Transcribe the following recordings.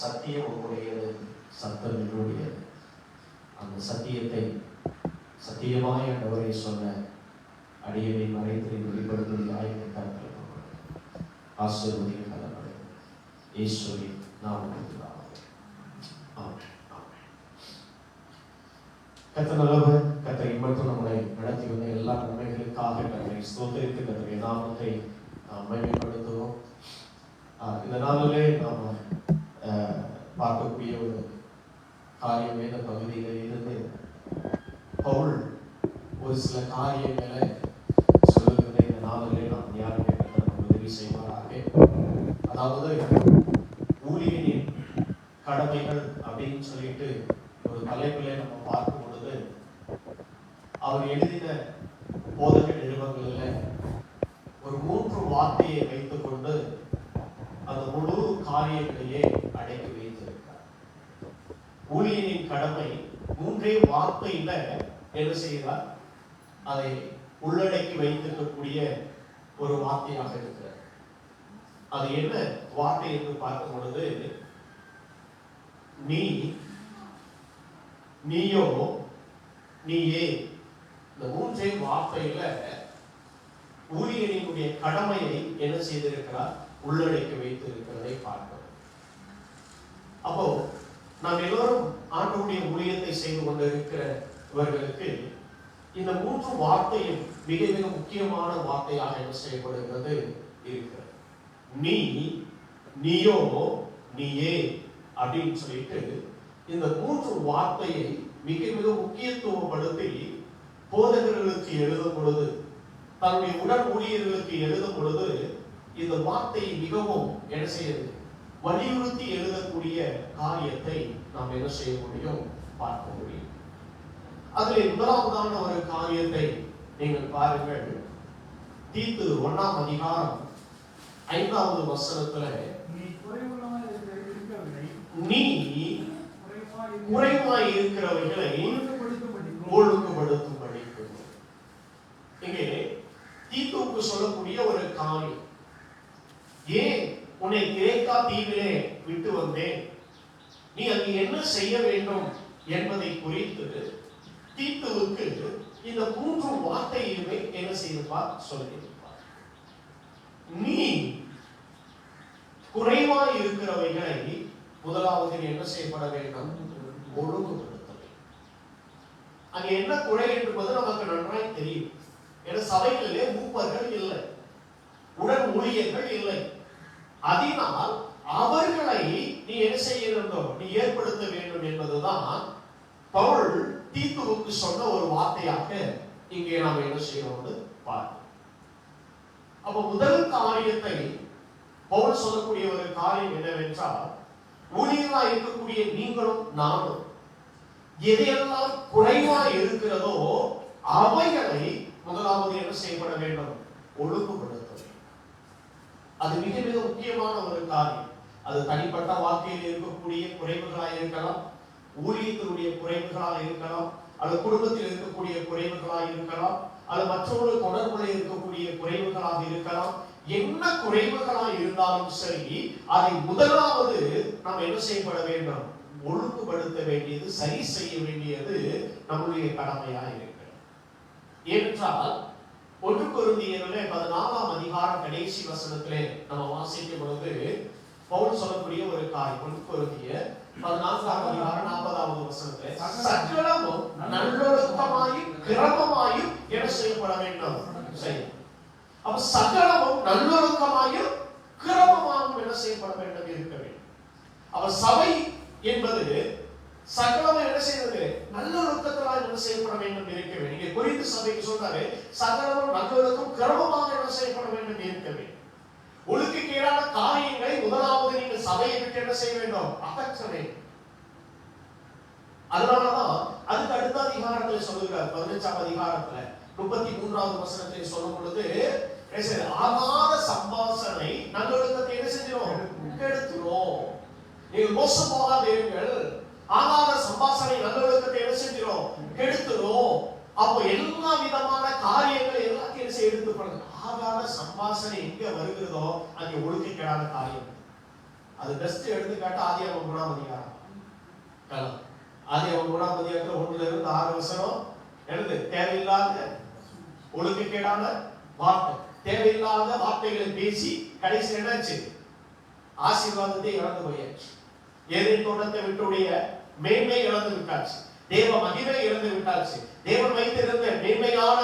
சத்தியம் உங்களுடையது, சத்தம் என்னுடையது. அந்த சத்தியத்தை சத்தியமாய் ஆண்டவரை சொன்ன அடியனை மறைத்து வெளிப்படுத்துவதாய் கருத்தில் ஆசீர்வதிக்க கலப்படை ஈஸ்வரி நாம் கர்த்தர் நல்லவர். கர்த்தர் இம்மட்டும் நம்மளை நடத்தி வந்த எல்லா நன்மைகளுக்காக கர்த்தரை ஸ்தோத்திரித்து கர்த்தருடைய நாமத்தை நாம் மகிமைப்படுத்துவோம். இந்த நாளிலே நாம் பார்க்கக்கூடிய ஒரு காரியம் வேத பகுதியில் இருந்து பவுல் ஒரு சில காரியங்களை சொல்லுகிற இந்த நாளிலே நாம் தியானிக்க கர்த்தர் உதவி செய்வாராக. அதாவது ஊழியனின் கடமைகள் அப்படின்னு சொல்லிட்டு ஒரு தலைப்பிலே நம்ம பார்க்கும் பொழுது அவர் எழுதின போதக நிருபங்களில் ஒரு 3 வார்த்தையை வைத்துக் கொண்டு அந்த முழு காரியங்களையே அடக்கி வைத்திருக்கிறார். ஊழியனின் கடமை 3 வார்த்தையில என்ன செய்கிறார்? அதை உள்ளடக்கி வைத்திருக்கக்கூடிய ஒரு வார்த்தையாக இருக்கிறார். அது என்ன வார்த்தை என்று பார்க்கும் பொழுது, நீயோ நீயே. இந்த 3 வார்த்தையில ஊழியனுடைய கடமையை என்ன செய்திருக்கிறார்? உள்ளடக்கி வைத்து இருக்கிறதை பார்க்கிறோம். அப்போ நாம் எல்லோரும் ஆண்டவருடைய ஊழியத்தை செய்து கொண்டிருக்கிறவர்களுக்கு இந்த 3 வார்த்தையும் மிக மிக முக்கியமான வார்த்தையாக என்ன செய்யப்படுகிறது இருக்கிறது. நீயோ நீயே அப்படின்னு சொல்லிட்டு இந்த 3 வார்த்தையை மிக மிக முக்கியத்துவப்படுத்தி போதகர்களுக்கு எழுதும் பொழுது, தன்னுடைய உடன் ஊழியர்களுக்கு எழுதும் பொழுது இந்த வார்த்தையை மிகவும் என்ன செய்யுது? வலியுறுத்தி எழுதக்கூடிய காரியத்தை நாம் என்ன செய்ய முடியும்? பார்க்க முடியும். அதில் முதலாவதான ஒரு காரியத்தை நீங்கள் பாருங்கள். தீத்து 1ஆம் அதிகாரம் 5வது வசனத்துல, நீ குறைவாய் இருக்கிறவைகளை ஒழுங்குபடுத்தும் படிக்கும். இங்கே தீத்துவுக்கு சொல்லக்கூடிய ஒரு காரியம், ஏன் உன்னை கிரேக்கா தீவிலே விட்டு வந்தேன், நீ அங்கு என்ன செய்ய வேண்டும் என்பதை குறித்து தீத்துவுக்கு இந்த 3 வார்த்தையுமே என்ன செய்திருப்பார்? சொல்லியிருப்பார். நீ குறைவாய் இருக்கிறவைகளை முதலாவது என்ன செய்யப்பட வேண்டும்? ஒழுங்குபடுத்த வேண்டும். அங்க என்ன குறை என்பது நமக்கு நன்றாய் தெரியும். ஏன்னா சபைகளிலே மூப்பர்கள் இல்லை, உடன் ஊழியர்கள் இல்லை. அதனால் அவர்களை நீ என்ன செய்ய வேண்டும்? நீ ஏற்படுத்த வேண்டும் என்பதுதான் பவுல் தீத்துவுக்கு சொன்ன ஒரு வார்த்தையாக இங்கே நாம் என்ன செய்யணும் பார்க்கிறோம். அப்ப முதல் காரியத்தை பவுல் சொல்லக்கூடிய ஒரு காரியம் என்னவென்றால், ஊழியர்களாக இருக்கக்கூடிய நீங்களும் நானும் எதையெல்லாம் குறைவா இருக்கிறதோ அவைகளை முதலாவது என்ன செய்யப்பட வேண்டும்? ஒழுங்குபடுத்த வேண்டும். அது மிக மிக முக்கியமான ஒரு காரியம். அது தனிப்பட்ட வாழ்க்கையில் இருக்கக்கூடிய குறைவுகளாக இருக்கலாம், ஊழியத்தினுடைய குறைவுகளாக இருக்கலாம், அல்லது குடும்பத்தில் இருக்கக்கூடிய குறைவுகளாக இருக்கலாம், அல்லது மற்றொரு தொடர்புல இருக்கக்கூடிய குறைவுகளாக இருக்கலாம். என்ன குறைவுகளாக இருந்தாலும் சரி, அதை முதலாவது நாம் என்ன செய்யப்பட வேண்டும்? ஒழுங்குபடுத்த வேண்டியது, சரி செய்ய வேண்டியது நம்முடைய கடமையாக இருக்கிறது. ஏனென்றால் 1 கொரிந்தியரிலே 14ஆம் அதிகாரம் கடைசி வசனத்திலே நம்ம வாசிக்கும் பொழுது பவுல் சொல்லக்கூடிய ஒரு காரியம், 1 கொரிந்தியர் 14ஆம் அதிகாரம் 40வது வசனத்திலே, சகலமும் நல்லொழுக்கமாயும் கிரமமாயும் என்ன செய்யப்பட வேண்டும்? அப்ப சகலமும் நல்லொழுக்கமாயும் கிரமமாயும் என்ன செய்யப்பட வேண்டும்? இருக்க வேண்டும். அப்ப சபை என்பது சகலம் என்ன செய்வது? நல்லொழுக்கத்தால் என்ன செய்யப்பட வேண்டும்? இருக்க வேண்டும். இங்கே கொரிந்து சபைக்கு சொல்றாரு, சகலமும் நல்லொழுக்கம் கிரமமாக என்ன செய்யப்பட வேண்டும்? இருக்க வேண்டும். ஒழுக்கக்கேடான காரியங்களை முதலாவது நீங்கள் சபையை விட்டு என்ன செய்ய வேண்டும்? அகற்ற வேண்டும். அதனாலதான் அதுக்கு அடுத்த அதிகாரத்தில் சொல்லுகிறார், 15ஆம் அதிகாரத்துல 33வது வசனத்தை சொல்லும் பொழுது, ஆகாத சம்பாஷணை நல்லொழுக்கத்தை என்ன செஞ்சிடும்? கெடுத்துரும். நீங்கள் மோசம் போகாதீர்கள். ஆகாத சம்பாஷணை நல்லொழுக்கத்தை என்ன செஞ்சிடும்? கெடுத்துரும். அப்போ எல்லா விதமான காரியங்கள் எல்லாத்தையும் என்ன செய்ய எடுத்துக்கொள்ளுங்க. ஆகாத சம்பாஷணை எங்க வருகிறதோ அங்கே ஒழுக்கக்கேடான காரியம். அது பெஸ்ட் எடுத்துக்காட்டு ஆதியாகமம் 3ஆம் அதிகாரம். ஆதியாகமம் 3ஆம் அதிகாரத்துல 1 இருந்து 6 வசனம் எழுது. தேவையில்லாத ஒழுக்கக்கேடான வார்த்தை, தேவையில்லாத வார்த்தைகளை பேசி கடைசி என்னாச்சு? ஆசீர்வாதத்தை இழந்து போயாச்சு. ஏதேன் தோட்டத்தை விட்டுடைய மேன்மை இழந்து விட்டாச்சு, தேவ மகிமை இழந்து விட்டாச்சு, தேவன் வைத்திருந்த மேன்மையான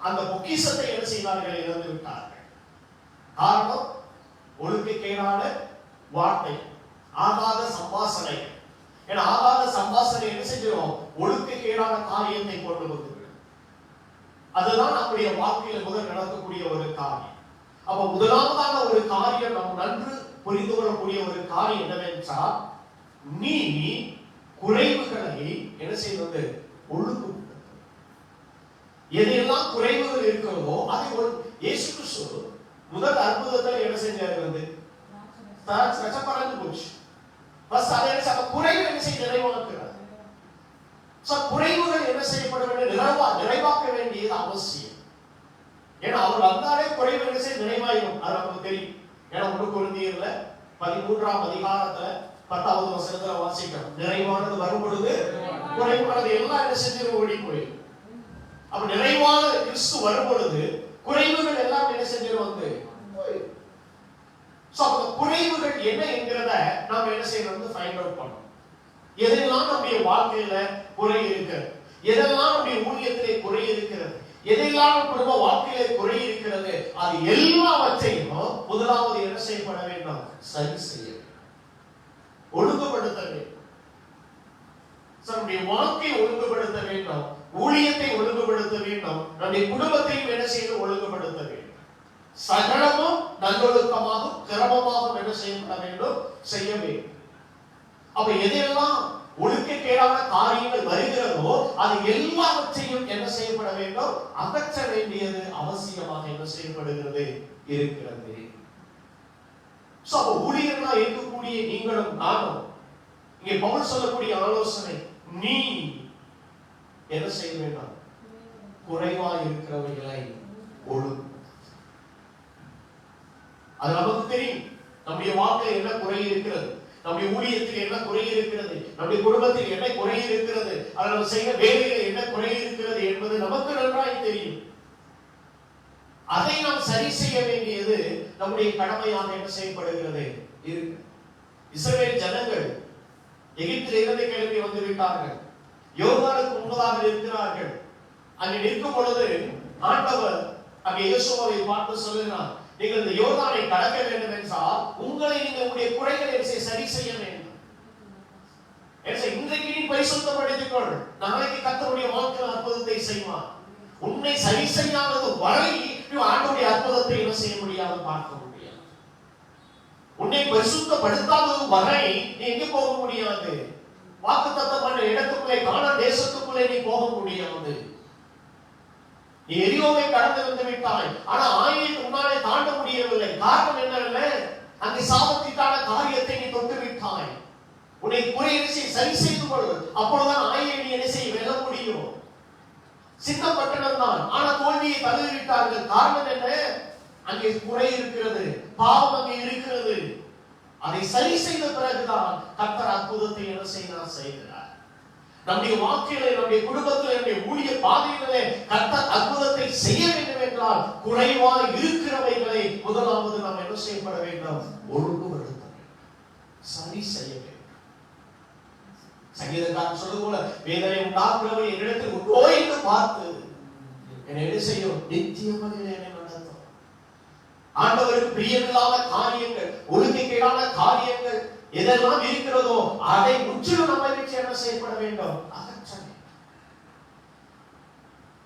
அந்த பொக்கிஷத்தை என்ன செய்தார்கள்? இழந்து விட்டார்கள். காரணம் ஒழுக்கக்கேடான வார்த்தை, ஆகாத சம்பாஷணை. ஏன்னா ஆகாத சம்பாஷணை என்ன செஞ்சிடும்? ஒழுக்கக்கேடான காரியத்தை கொண்டு வந்து. அதுதான் நம்முடைய வாழ்க்கையில் முதல் நடக்கக்கூடிய ஒரு காரியம். அப்ப முதலாவதான ஒரு காரியம் நாம் நன்கு புரிந்து கொள்ளக்கூடிய ஒரு காரியம் என்னவென்றால், நீ குறைவுகளை என்ன செய்வது? ஒழுங்குபடுத்த. எதையெல்லாம் குறைவுகள் இருக்கிறதோ அதை இயேசு கிறிஸ்து முதல் அற்புதத்தில் என்ன செஞ்சாரு? பறந்து போச்சு. குறைவு என்ன செய்ய நிறைவாக்குறார். குறைவுகள் என்ன செய்யப்பட வேண்டும்? நிறைவாக்க வேண்டியது அவசியம். ஏன்னா அவர் வந்தாலே குறைவு என்ன செய்ய நிறைவாயிரும். அது நமக்கு தெரியும். ஏன்னா 1 கொரிந்தியர்ல 13ஆம் அதிகாரத்துல 10வது வசனத்துல வாசிக்கிறோம், நிறைவானது வரும் பொழுது குறைவானது எல்லாம் என்ன செஞ்சிடும்? ஓடி போயிடும். அப்ப நிறைவான கிறிஸ்து வரும் பொழுது குறைவுகள் எல்லாம் என்ன செஞ்சிடும்? வந்து குறைவுகள் என்ன என்கிறத நாம் என்ன செய்யணும்? ஃபைண்ட் அவுட் பண்ணணும். எதெல்லாம் நம்முடைய வாழ்க்கையில குறை இருக்கிறது, எதெல்லாம் நம்முடைய ஊழியத்திலே குறை இருக்கிறது, எதெல்லாம் குடும்ப வாழ்க்கையிலே குறை இருக்கிறது, அது எல்லாவற்றையும் முதலாவது என்ன செய்யப்பட வேண்டும்? சரி செய்ய வேண்டும், ஒழுங்குபடுத்த வேண்டும். நம்முடைய வாழ்க்கையை ஒழுங்குபடுத்த வேண்டும், ஊழியத்தை ஒழுங்குபடுத்த வேண்டும், நம்முடைய குடும்பத்தையும் என்ன செய்து ஒழுங்குபடுத்த வேண்டும். சகலமும் நல்லொழுக்கமாக கிரமமாக என்ன செய்யப்பட வேண்டும்? செய்ய வேண்டும். அப்ப எதெல்லாம் ஒழுக்கக்கேடான காரியங்கள் வருகிறதோ அது எல்லாவற்றையும் என்ன செய்யப்பட வேண்டும்? அகற்ற வேண்டியது அவசியமாக என்ன செய்யப்படுகிறது? இருக்கிறது. ஊழியர்களா இருக்கக்கூடிய நீங்களும் நானும் இங்கே பவுல் சொல்லக்கூடிய ஆலோசனை, நீ என்ன செய்ய வேண்டும்? குறைவா இருக்கிறவைகளை ஒழுங்கு. அது நமக்கு தெரியும். நம்முடைய வாழ்க்கையில் என்ன குறை இருக்கிறது, நம்முடைய ஊழியத்தில் என்ன குறை இருக்கிறது, நம்முடைய குடும்பத்தில் என்ன குறை இருக்கிறது, அதில் செய்ய வேலையில் என்ன குறை இருக்கிறது என்பது நமக்கு நன்றாய் தெரியும். அதை நாம் சரி செய்ய வேண்டியது நம்முடைய கடமையாக என்ன செய்யப்படுகிறது? இஸ்ரவேல் ஜனங்கள் எகிப்தில் இருந்து கிளம்பி வந்து விட்டார்கள், யோர்தானுக்கு முன்பதாக இருக்கிறார்கள். அங்கே நிற்கும் பொழுது ஆண்டவர் அங்கே யோசுவாவை பார்த்து சொல்லுகிறார், நீங்கள் இந்த யோர்தானை கடக்க வேண்டும் என்றால் உங்களை நீங்கள் உங்களுடைய குறைகளை சரி செய்ய வேண்டும். இன்றைக்கு நீ பரிசுத்தப்படுத்திக் கொள், நாளைக்கு கர்த்தருடைய வாழ்க்கையில் அற்புதத்தை செய்வார். உன்னை சரி செய்யாதது வரை ஆண்டவருடைய அற்புதத்தை என்ன செய்ய முடியாது, பார்க்க முடியாது. உன்னை பரிசுத்தப்படுத்தாதது வரை நீ எங்க போக முடியாது? வாக்குத்தத்தம் பண்ண இடத்துக்குள்ளே, கானான் தேசத்துக்குள்ளே நீ போக முடியாது. நீ எரியோவை கடந்து வந்து விட்டாய், ஆனா ஆயிரம் உன்னாலே தாண்ட முடியவில்லை. காரணம் என்னவென்ன? அங்கே சாபத்திற்கான காரியத்தை நீ தொட்டு விட்டாய். உன்னை குறையை சரி செய்து கொள், அப்பொழுதுதான் ஆயிரம் நீ என்ன செய்ய வெல்ல முடியும். சின்ன பட்டணம் தான், ஆனா தோல்வியை தழுவிவிட்டார்கள். காரணம் என்ன? அங்கே குறை இருக்கிறது, பாவம் அங்கே இருக்கிறது. அதை சரி செய்த பிறகுதான் கர்த்தர் அற்புதத்தை என்ன செய்கிறார். நம்முடைய வாழ்க்கையிலே, நம்முடைய குடும்பத்திலே, நம்முடைய ஊழிய பாதையிலே கர்த்தர் அற்புதத்தை செய்ய வேண்டும் என்றால் குறைவாய் இருக்கிறவைகளை முதலாவது நாம் என்ன செய்யப்பட வேண்டும்? ஒழுங்குபடுத்த வேண்டும், சரி செய்ய வேண்டும். சங்கீதக்காரன் சொல்வது போல, வேதனை உண்டாக்குறவை என்னிடத்தில் உண்டோ என்று பார்த்து என்னை என்ன செய்யும்? நிச்சயமாக என்னை நடத்தும். ஆண்டவருக்கு பிரியமில்லாத காரியங்கள், ஒழுங்குகேடான காரியங்கள் எதெல்லாம் இருக்கிறதோ அதை முற்றிலும் நம்மை வச்சு என்ன செய்யப்பட வேண்டும்?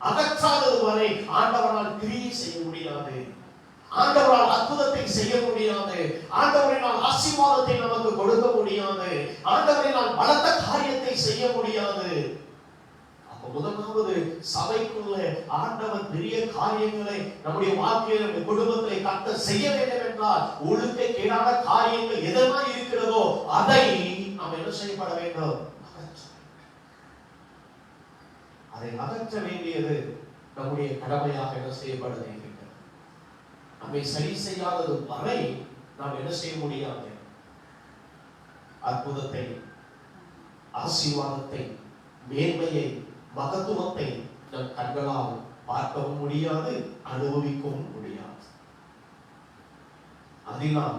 அகற்றாதது வரை ஆண்டவரால் கிரியை செய்ய முடியாது, ஆண்டவரால் அற்புதத்தை செய்ய முடியாது, ஆண்டவரினால் ஆசீர்வாதத்தை நமக்கு கொடுக்க முடியாது, ஆண்டவரினால் பலத்த காரியத்தை செய்ய முடியாது. அப்ப முதலாவது சபைக்குள்ள ஆண்டவர் பெரிய காரியங்களை நம்முடைய வாழ்க்கையில், நம்முடைய குடும்பத்தை கர்த்தர் செய்ய வேண்டும் என்றால் ஒழுக்கக்கேடான காரியங்கள் எதெல்லாம் இருக்கிறதோ அதை நாம் என்ன செய்யப்பட வேண்டும்? அதை அகற்ற வேண்டியது நம்முடைய கடமையாக என்ன செய்யப்பட வேண்டும். நம்மை சரி செய்யாதது வரை நாம் என்ன செய்ய முடியாது? அற்புதத்தை, ஆசீர்வாதத்தை, மேன்மையை, மகத்துவத்தை நம் கண்களால் பார்க்கவும் முடியாது, அனுபவிக்கவும் முடியாது. அதனால்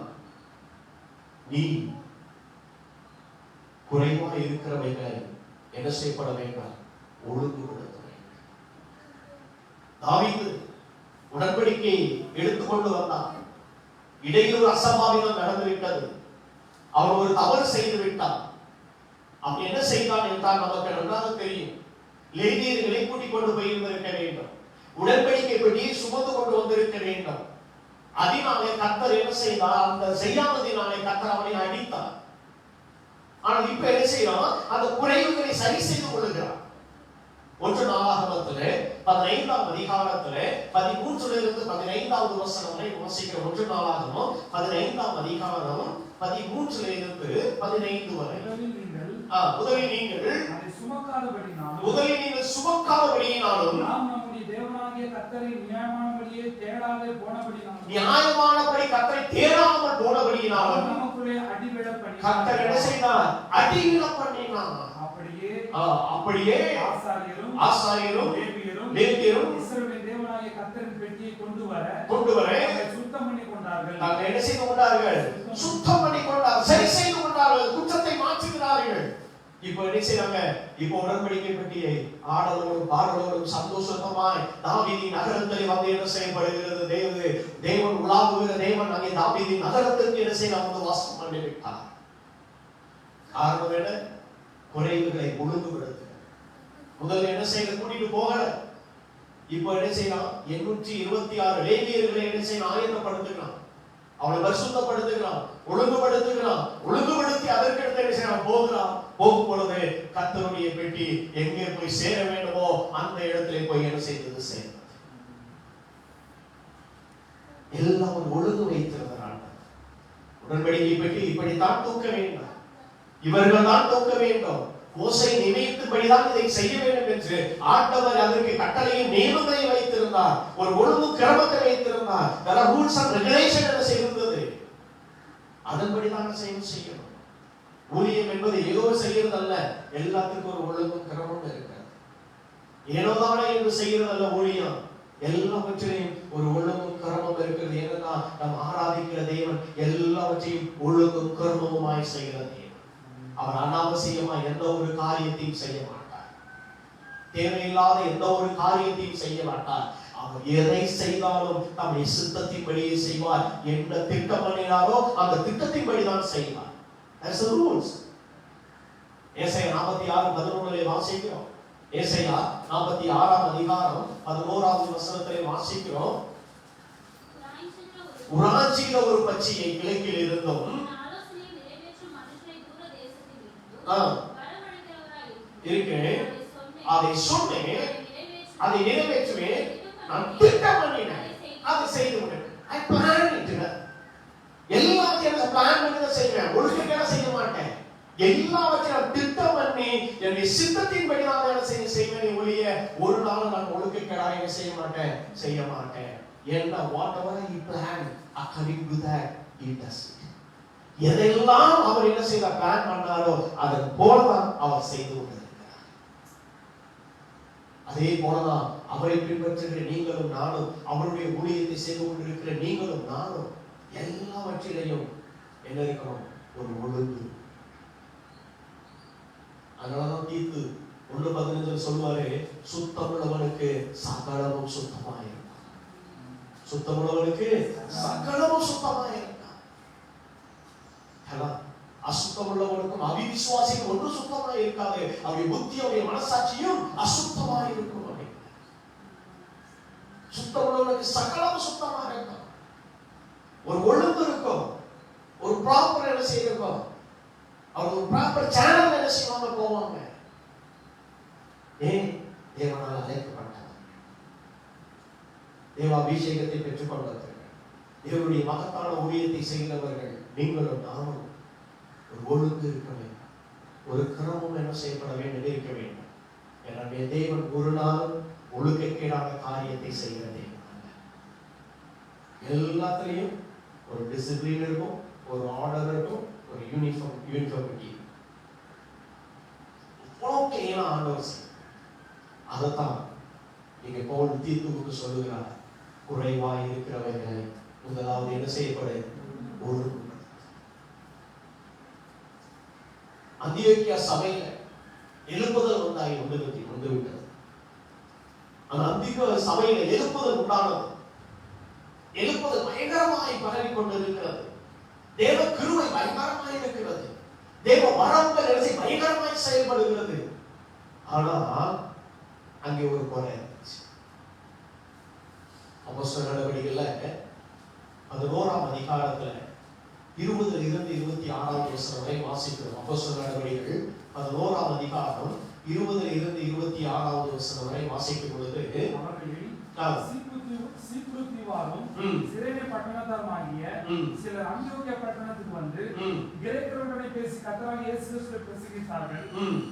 நீ குறைவாக இருக்கிறவைகளை என்ன செய்யப்பட வேண்டாம், ஒழுங்குபடுத்த வேண்டும். தாவீது உடன்படிக்கையை எடுத்துக்கொண்டு வந்தார். இடையில் ஒரு அசம்பாவிதம் நடந்துவிட்டது. அவன் ஒரு தவறு செய்து விட்டான். அவன் என்ன செய்தான் என்றால் நமக்கு நன்றாக தெரியும். லேவியர்களை கூட்டிக் கொண்டு போயிருந்திருக்க வேண்டும். உடன்படிக்கை பெட்டியை சுமந்து கொண்டு வந்திருக்க வேண்டும். அதனாலே கர்த்தர் என்ன செய்தார், அந்த செய்யாததினாலே கர்த்தர் அவனை அடித்தார். ஆனால் இப்ப என்ன செய்யறான், அந்த குறைவுகளை சரி செய்து கொள்ளுகிறான். 1 நாளாகமத்திலே 15ஆம் அதிகாரத்திலே 13 15வது வசனம் வரை வாசிக்கிற 1 நாளாகமம் 15ஆம் அதிகாரம் 13 15 வரை. முதலில் நீங்கள் சுமக்காதபடியினாலும் நியாயமானபடி கர்த்தரை தேடாமல் போனபடியினாலும் கர்த்தர் என்ன செய்தார், அடிவிழ பண்ணினார். அப்படியே ஆசாரியரும் லேவியரும் இஸ்ரவேலின் தேவனாகிய கர்த்தரின் பெட்டியை கொண்டு வர சுத்தம் பண்ணி கொண்டார்கள். என்ன செய்து கொண்டார்கள், சுத்தம் பண்ணி கொண்டார்கள், சரி செய்து கொண்டார்கள், குற்றத்தை மாற்றுகிறார்கள். இப்போ என்ன செய்றாங்க, இப்போ உடன்படிக்கை பெட்டியை ஆடலோடும் பாடலோடும் சந்தோஷமாய் தாவீதின் நகரத்தில் வந்து என்ன செய்யப்படுகிறது, தேவன் உலாவுகிற தேவன் அங்கே தாவீதின் நகரத்திற்கு என்ன செய்ய வந்து வாசம் பண்ணி விட்டார். காரணம் என்ன, குறைவுகளை ஒழுங்குபடுத்த. முதல்ல என்ன செய்ய கூட்டிட்டு போகல, இப்போ என்ன செய்யலாம், 826 லேவியர்களை என்ன செய்யணும், ஆயத்தப்படுத்துகிறான், அவளை பரிசுத்தப்படுத்துகிறான், ஒழுங்குபடுத்துகிறான். ஒழுங்குபடுத்தி அதற்கடுத்து என்ன செய்யலாம், போகிறான். போகும் பொழுது கர்த்தருடைய பெட்டி எங்கே போய் சேர வேண்டுமோ அந்த இடத்திலே போய் என்ன செய்தது, சேர்ந்தது. எல்லாம் ஒழுங்கு வைத்திருக்கிறான். உடன்படிக்கை பெட்டி இப்படித்தான் தூக்க வேண்டும், இவர்கள் தான் தூக்க வேண்டும், மோசே நினைத்தபடிதான் இதை செய்ய வேண்டும் என்று ஆண்டவர் அதற்கு கட்டளையும் நியமங்களையும் வைத்திருந்தார். ஒரு ஒழுங்கு கிரமத்தை வைத்திருந்தார். ரூல்ஸ் அண்ட் ரெகுலேஷன் என்ன செய்திருந்தது, அதன்படிதான் செய்யணும். ஊழியம் என்பது ஏதோ செய்யறது அல்ல, எல்லாத்துக்கும் ஒரு ஒழுங்கும் கிரமம் இருக்கிறது. ஏனோதானே என்று செய்யறது அல்ல ஊழியம், எல்லாவற்றையும் ஒரு ஒழுங்கும் கிரமம் இருக்கிறது. ஏன்னா நாம் ஆராதிக்கிற தேவன் எல்லாவற்றையும் ஒழுங்கும் கிரமமாய் செய்கிறது. அவர் அனாவசியமாய் எந்த ஒரு காரியத்தையும் செய்ய மாட்டார், தேவையில்லாத எந்த ஒரு காரியத்தையும் செய்ய மாட்டார். அவர் எதை செய்தாலும் தம்முடைய சித்தத்தின்படியே செய்வார். என்ன திட்டம் பண்ணினாரோ அந்த திட்டத்தின்படிதான் செய்வார். That's the rules. ஏசாயா 46:11 வாசிக்கிறோம். ஏசாயா 46ஆம் அதிகாரம் 11வது வசனத்திலே வாசிக்கிறோம். உராஞ்சியில ஒரு பச்சையை கிழக்கில் இருந்தும் அதை சொன்னேன், அதை நிறைவேற்றுவேன், நான் திட்டம் பண்ணினேன், அதை செய்து விட்டேன். I planned it. எல்லாத்தையும் பிளான் பண்ணி தான் செய்வேன், ஒழுங்கா செய்ய மாட்டேன். எல்லாவற்றையும் திட்டம் பண்ணி என்னுடைய சித்தத்தின்படி நான் என்ன செய்வேன் ஒழிய ஒரு நாள் நான் ஒழுக்கக்கேடாக என்ன செய்ய மாட்டேன். என்ன whatever he planned according to that he does it. எதெல்லாம் அவர் என்ன செய்த பிளான் பண்ணாரோ அதன் போலதான் அவர் செய்து கொண்டிருக்கிறார். அதே போலதான் அவரை பின்பற்றுகிற நீங்களும் நானும், அவருடைய ஊழியத்தை செய்து கொண்டிருக்கிற நீங்களும் நானும் எல்லாவற்றிலையும் என்ன இருக்கணும், ஒரு ஒழுங்கு. அதனாலதான் தீத்து 1:15 சொல்லுவாரு, சுத்தமுள்ளவனுக்கு சகலமும் சுத்தமாயிருக்கும். சுத்தமுள்ளவனுக்கு சகலமும் சுத்தமாயிருக்கும். அசுத்தமுள்ளவனுக்கும் அவிவிசுவாசிக்கும் ஒன்றும் சுத்தமாக இருக்காது. அவருடைய புத்தியுடைய மனசாட்சியும் அசுத்தமாக இருக்கும். சுத்தமுள்ளவனுக்கு சகலமும் சுத்தமாக இருக்கும். ஒரு ஒழுங்கு இருக்கும், ஒரு ப்ராப்பர் என்ன செய்யிருக்கும், அவர் ஒரு ப்ராப்பர் சேனல் என்ன செய்வாங்க, போவாங்க. ஏன் தேவனால் அழைக்கப்பட்டார், தேவாபிஷேகத்தை பெற்றுக் கொண்டவர்கள், தேவனுடைய மகத்தான ஊழியத்தை செய்கிறவர்கள் நீங்களும் நானும் ஒரு ஒழுங்கு இருக்க வேண்டும், ஒரு கிரமம் என்ன செய்யப்பட வேண்டும் இருக்க வேண்டும். எனவே தேவன் ஒரு நாளும் ஒழுக்கக்கேடான காரியத்தை செய்கிற தேவன் அல்ல. எல்லாத்திலையும் ஒரு டிசிப்ளின் இருக்கும், ஒரு ஆர்டர் இருக்கும், ஒரு யூனிஃபார்மிட்டி ஓகேனா ஆண்டவர் அதைத்தான் நீங்க பவுல் தீத்துவுக்கு சொல்லுகிறார். குறைவாய் இருக்கிறவர்களை முதலாவது என்ன செய்யப்பட ஒரு அந்தியோக்கியா சபையில எழுப்புதல் உண்டாகி வந்து விட்டது. அந்த அந்தியோக்கியா சபையில எழுப்புதல் உண்டானது. எழுப்புதல் பயங்கரமாய் பரவி கொண்டிருக்கிறது. தேவ கிருபை பயங்கரமாய் இருக்கிறது. தேவ வரங்கள் எல்லாம் பயங்கரமாய் செயல்படுகிறது. ஆனா அங்கே ஒரு குறை இருந்துச்சு. அப்போஸ்தலர் நடவடிக்கைகள்ல 11ஆம் அதிகாரத்துல 20-26 வசனம் வரை வாசிக்கிறோம். அப்போஸ்தலர் நடவடிக்கைகள் 11ஆம் அதிகாரம் 20-26 வசனம் வரை வாசிக்கும் பொழுது சிரேனே பட்டணத்தாருமாகிய சிலர் அந்தியோக்கியா பட்டணத்துக்கு வந்து கிரேக்கருடனே பேசி கர்த்தராகிய இயேசு கிறிஸ்துவை பிரசங்கித்தார்கள்.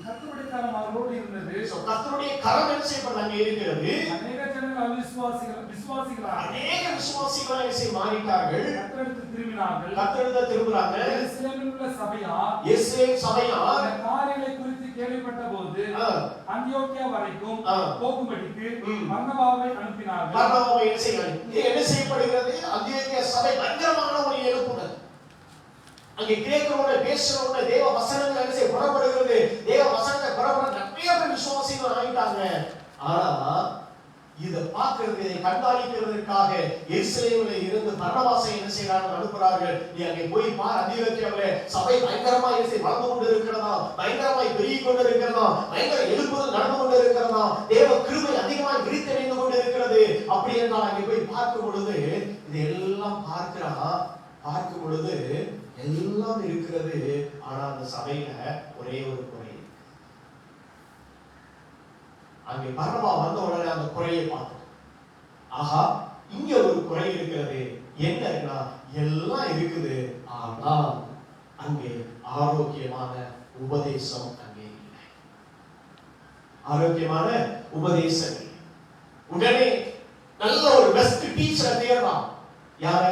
கர்த்தருடைய கரம் அவரோடு இருந்தது. கர்த்தருடைய கரம் என்ன செய்யப்பட்டது அங்கே இருக்கிறது. அநேக ஜனங்கள் விசுவாசிகளாக அநேக விசுவாசிகளாக மாறிட்டார்கள். கர்த்தரிடத்தில் திரும்பினார்கள். கர்த்தரிடத்தில் திரும்புறாங்க. எருசலேமில் உள்ள சபையார் எருசலேம் சபையார் இந்த காரியங்களை குறித்து கேள்விப்பட்ட போது அந்தியோக்கியா வரைக்கும் போகும்படிக்கு பர்னபாவை அனுப்பினார்கள். பர்னபாவை என்ன செய்யப்படுகிறது? அந்தியோக்கியா சபை பயங்கரமான ஒரு எழுப்புதல். அங்கே கிரேக்கரோட பேசுறவங்க தேவ வசனங்கள் என்ன செய்ய புறப்படுகிறது. தேவ வசனத்தை புறப்பட நிறைய பேர் விசுவாசிகள் ஆயிட்டாங்க. ஆனா இதை பார்க்கிறது, இதை கண்காணிக்கிறதுக்காக எருசலேமில் இருந்து பர்னபாவை என்ன செய்யறாங்க அனுப்புறார்கள். நீ அங்கே போய் பார், அந்தியோக்கியாவிலே சபை பயங்கரமா வளர்ந்து கொண்டு இருக்கிறதா, பயங்கரமாய் பெருகி கொண்டு இருக்கிறதா, பயங்கர எழுப்புதல் நடந்து கொண்டு இருக்கிறதா, தேவ கிருபை அதிகமாய் விரித்தடைந்து கொண்டு இருக்கிறது. அப்படி என்றால் அங்கே போய் பார்க்கும் பொழுது இது எல்லாம் பார்க்கும் பொழுது எல்லாம் இருக்கிறது. ஆனா அந்த சபையில ஒரே ஒரு குறை. அங்கே பர்னபா வந்த உடனே அந்த குறையை பார்த்தோம். ஆஹா, இங்க ஒரு குறை இருக்கிறது. என்னன்னா எல்லாம் இருக்குது, ஆனா அங்கே ஆரோக்கியமான உபதேசம் அங்கே இல்லை. ஆரோக்கியமான உபதேசம். உடனே நல்ல ஒரு பெஸ்ட் டீச்சரை தேடுறான். யார?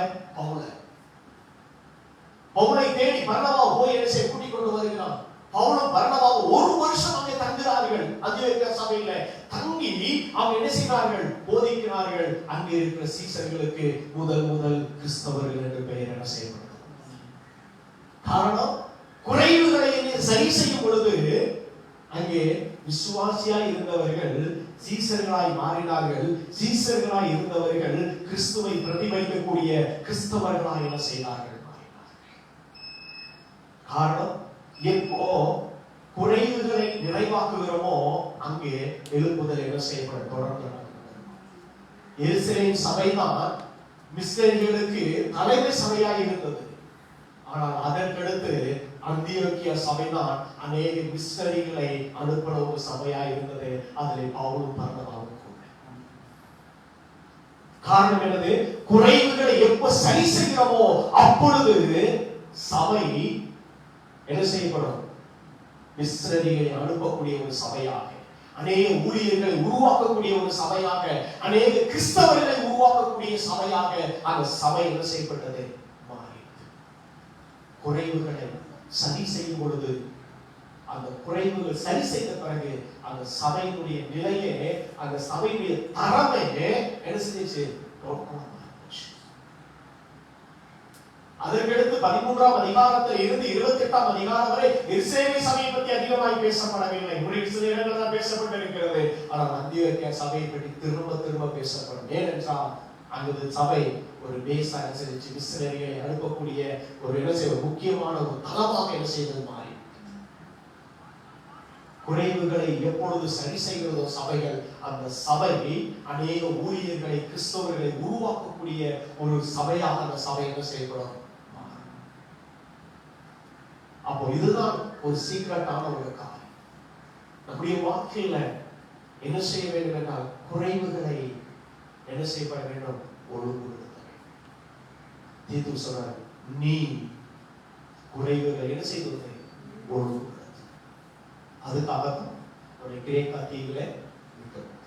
பவுலை தேடி பர்னபா போய் என்ன செய்ய கூட்டிக் கொண்டு வருகிறான். பவுலும் பர்னபாவும் ஒரு வருஷம் அங்கே தங்குகிறார்கள். அந்தியோக்கியா சபையில தங்கி அவங்க என்ன செய்கிறார்கள்? போதிக்கிறார்கள். அங்கே இருக்கிற சீசர்களுக்கு முதல் கிறிஸ்தவர்கள் என்று பெயர் என்ன செய்யப்பட்டது. காரணம், குறைவுகளை சரி செய்யும் பொழுது அங்கே விசுவாசியாய் இருந்தவர்கள் சீசர்களாய் மாறினார்கள். சீசர்களாய் இருந்தவர்கள் கிறிஸ்துவை பிரதிபலிக்கக்கூடிய கிறிஸ்தவர்களாய் என்ன செய்தார்கள்? காரணம், எப்போ குறைவுகளை நிறைவாக்குகிறோமோ அங்கே எழுப்புதல் என்ன செய்யப்படும்? தொடர்ந்து எருசலேம் சபைதான் மிஸ்டரிகளுக்கு தலைமை சபையாக இருந்தது. ஆனால் அதற்கடுத்து அந்தியோக்கியா சபைதான் அநேக மிஸ்டரிகளை அனுப்பின ஒரு சபையாக இருந்தது. அதில் பவுலும் பர்னபாவும் கூட. காரணம் என்னது? குறைவுகளை எப்ப சரி செய்கிறோமோ அப்பொழுது சபை என்ன செய்யப்படும்? மிஸ்ரரிகளை அனுப்பக்கூடிய ஒரு சபையாக, அநேக ஊழியர்களை உருவாக்கக்கூடிய ஒரு சபையாக, அநேக கிறிஸ்தவர்களை உருவாக்கக்கூடிய சபையாக அந்த சபை என்ன செய்யப்பட்டது? மாறியது. குறைவுகளை சரி செய்யும் பொழுது, அந்த குறைவுகள் சரி செய்த பிறகு அந்த சபையினுடைய நிலையே, அந்த சபையினுடைய தரமே என்ன செஞ்சிச்சு? அதற்கடுத்து 13ஆம் அதிகாரத்தில் இருந்து 28ஆம் அதிகாரம் வரை எருசலேம் சபையை பற்றி அதிகமாய் பேசப்படவில்லை. ஒரு சில இடங்கள் தான் பேசப்பட்டிருக்கிறது. ஆனால் அந்தியோக்கியா சபையை பற்றி திரும்ப பேசப்படும். ஏனென்றால் அங்கு சபை ஒரு பேஸ் அனுசரித்து மிஷனரிகளை அனுப்பக்கூடிய ஒரு என்ன செய்ய முக்கியமான ஒரு தளமாக என்ன செய்வது மாறி. குறைவுகளை எப்பொழுது சரி செய்கிறதோ சபைகள், அந்த சபை அநேக ஊழியர்களை கிறிஸ்தவர்களை உருவாக்கக்கூடிய ஒரு சபையாக அந்த சபை என்ன செய்யப்படும். அப்போ இதுதான் ஒரு சீக்ரெட்டான ஒரு காரியம். நம்முடைய வாழ்க்கையில என்ன செய்ய வேண்டும் என்றால் குறைவுகளை என்ன செய்யப்பட வேண்டும்? ஒழுங்குபடுத்த வேண்டும். தீத்து சொன்னார், நீ குறைவுகளை என்ன செய்வது? ஒழுங்குபடுத்த. அதுக்காகத்தான் உன்னுடைய கிரேக்கா தீவில நிற்கணும்.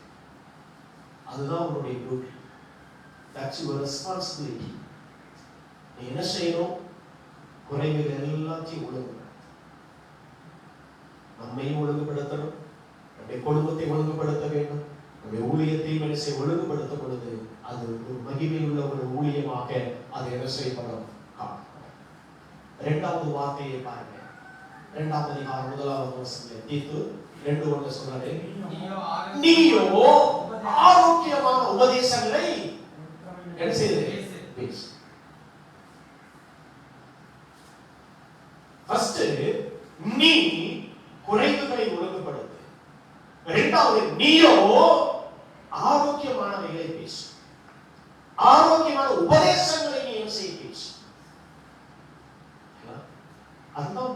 அதுதான் உன்னுடைய டியூட்டி. That's your responsibility. நீ என்ன செய்யணும்? குறைவுகள் எல்லாத்தையும் ஒழுங்கு, நம்மையும் ஒழுங்குபடுத்தணும், நம்முடைய குடும்பத்தை ஒழுங்குபடுத்த வேண்டும், நம்முடைய ஊழியத்தையும் என்ன செய்ய ஒழுங்குபடுத்தும் பொழுது அது ஒரு மகிமை உள்ள ஒரு ஊழியமாக அது என்ன செய்யப்படும். இரண்டாவது வார்த்தையை பாருங்க, 2ஆம் அதிகாரம் 1வது வசனத்தில் தீத்து 2:1 சொல்றாரு, நீயோ ஆரோக்கியமான உபதேசங்களை என்ன செய்து பேசு. ஃபர்ஸ்ட் நீ குறைவுகளை ஒழுங்குபடுத்து, இரண்டாவது நீயோ ஆரோக்கியமானவைகளை பேசு, ஆரோக்கியமான உபதேசங்களை நீ என்ன செய்ய பேசு. அதுதான்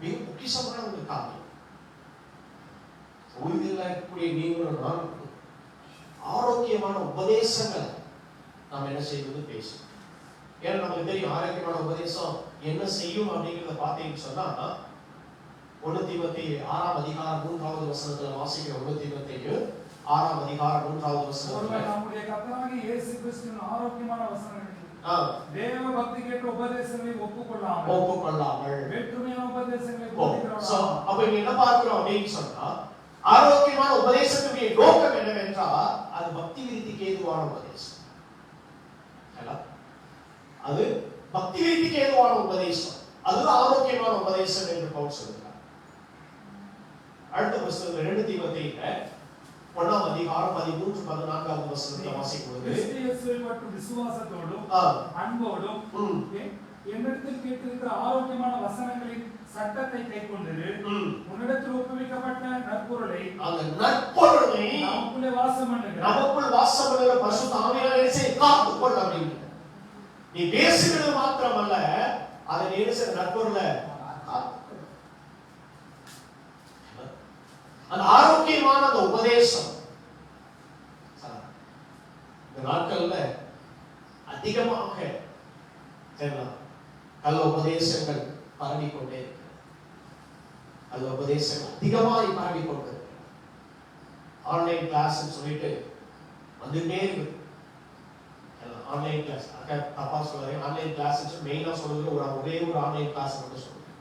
மிக பொக்கிஷமான ஒரு காரியம். ஊழியத்தில் இருக்கக்கூடிய நீங்களும் நான் ஆரோக்கியமான உபதேசங்களை நாம் என்ன செய்வது பேசும். ஏன்னா நமக்கு தெரியும் ஆரோக்கியமான உபதேசம் என்ன செய்யும் அப்படிங்கிறத பார்த்தீங்கன்னு சொன்னா 1 தீமோத்தேயு 6ஆம் அதிகாரம் 3வது வசனத்துல வாசிக்கிற 1 தீமோத்தேயு 6ஆம் அதிகாரம் 3வது வசனத்துல நம்முடைய கர்த்தராகிய இயேசு கிறிஸ்துவின் ஆரோக்கியமான வசனங்கள் தேவ பக்திக்கேற்ற உபதேசங்களை ஒப்புக்கொள்ளாமல் வேற்றுமையான உபதேசங்களை போதிக்கிறோம். அப்ப இங்க என்ன பார்க்கிறோம் அப்படின்னு சொன்னா, ஆரோக்கியமான உபதேசத்துடைய நோக்கம் என்னவென்றால் அது பக்தி விருத்திக்கு ஏதுவான உபதேசம். அது பக்தி விருத்திக்கு ஏதுவான உபதேசம், அது ஆரோக்கியமான உபதேசம் என்று பவுல் சொல்கிறார். அடுத்த புத்தகம் 2 தீமோத்தேயுல 1ஆம் அதிகாரம் 13-14வது வசனத்தை வாசிக்கும்போது, கிறிஸ்துவின் மற்றும் விசுவாசத்தோடும் அன்போடும் என்னிடத்தில் கேட்டிருக்கிற ஆரோக்கியமான வசனங்களின் சட்டத்தை கைக்கொண்டு உன்னிடத்தில் ஒப்புவிக்கப்பட்ட நற்பொருளை, அந்த நற்பொருளை நமக்குள்ளே வாசம் பண்ணுகிற பரிசுத்த ஆவியானவரை காத்துக்கொள் அப்படிங்க. நீ பேசுகிறது மாத்திரமல்ல, அதை நேசிக்கிற நற்பொருளை அந்த ஆரோக்கியமான அந்த உபதேசம் இந்த நாட்கள்ல அதிகமாக கள்ள உபதேசங்கள் பரவிக்கொண்டே இருக்கு. கள்ள உபதேசங்கள் அதிகமாக பரவிக்கொண்டு இருக்கு. ஆன்லைன் கிளாஸ் சொல்லிட்டு வந்துட்டே இருக்கு. ஆன்லைன் கிளாஸ் தப்பா சொல்றேன். ஆன்லைன் கிளாஸ் மெயினா சொல்றது ஒரே ஒரு ஆன்லைன் கிளாஸ் மட்டும் சொல்றேன்.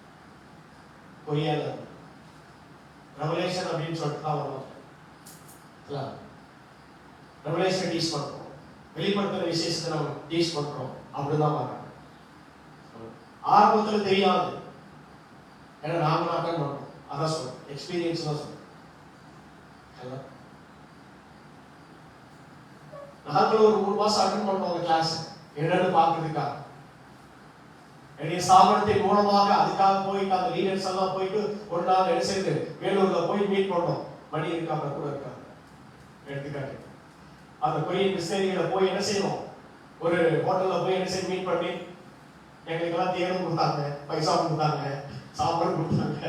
கொரியால ரெவலேஷன் அப்படின்னு சொல்லிட்டு தான் வரும். ரெவலேஷன் டீச் பண்றோம், வெளிப்படுத்துற விசேஷத்தை நம்ம டீச் பண்றோம், அப்படிதான் வராங்க. ஆரம்பத்துல தெரியாது, ஏன்னா நாம அட்டன் பண்றோம். அதான் சொல்றேன், எக்ஸ்பீரியன்ஸ் தான் சொல்றேன். நாங்களும் ஒரு 3 மாசம் அட்டன் பண்றோம் கிளாஸ் என்னன்னு பாக்குறதுக்காக. என்னுடைய ஸ்தாபனத்தின் மூலமாக அதுக்காக போயிட்டு அந்த லீடர்ஸ் எல்லாம் போயிட்டு ஒரு நாள் என்ன செய்து வேலூர்ல போய் மீட் பண்ணோம். மணி இருக்காங்க கூட இருக்காங்க எடுத்துக்காட்டு. அந்த கொரியன் மிஸ்டேரியில போய் என்ன செய்யணும், ஒரு ஹோட்டல்ல போய் என்ன செய்ய மீட் பண்ணி எங்களுக்கு எல்லாம் தேர்வு கொடுத்தாங்க, பைசா கொடுத்தாங்க, சாப்பாடு கொடுத்தாங்க.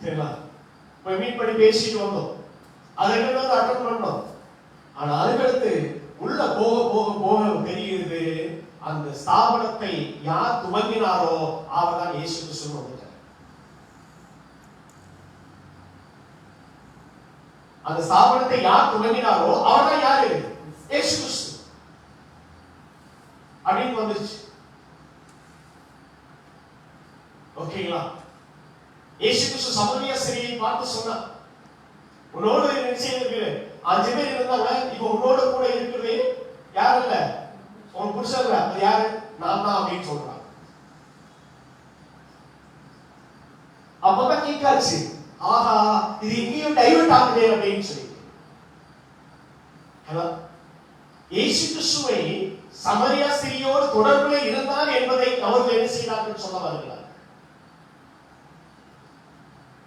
சரிங்களா? போய் மீட் பண்ணி பேசிட்டு வந்தோம். அதுக்கு அட்டன் பண்ணோம். ஆனா அதுக்கடுத்து உள்ள போக போக போக தெரியுது, அந்த ஸ்தாபனத்தை யார் துவங்கினாரோ அவர் தான் இயேசு கிறிஸ்து வந்துட்டார். அந்த ஸ்தாபனத்தை யார் துவங்கினாரோ அவர் தான் யாரு, இயேசு கிறிஸ்து அப்படின்னு வந்துச்சு. ஓகேங்களா? இயேசு கிறிஸ்து சமரியா ஸ்திரீயை பார்த்து சொன்னார், உன்னோடு நிச்சயம் இருக்கு 5 பேர் இருந்தாங்க, இப்ப உன்னோட கூட இருக்கிறது யாரு இல்ல, உன் புருஷன் இல்ல, அது யாரு, நான் தான் அப்படின்னு சொல்றாங்க. அப்பதான் கேட்காச்சு, ஆஹா இது இங்கேயும் டைவர்ட் ஆகுதே அப்படின்னு சொல்லி. இயேசு கிறிஸ்துவை சமரியா ஸ்திரீயோடு தொடர்புல இருந்தார் என்பதை அவர்கள் என்ன செய்தார்கள் சொல்ல வருகிறார்.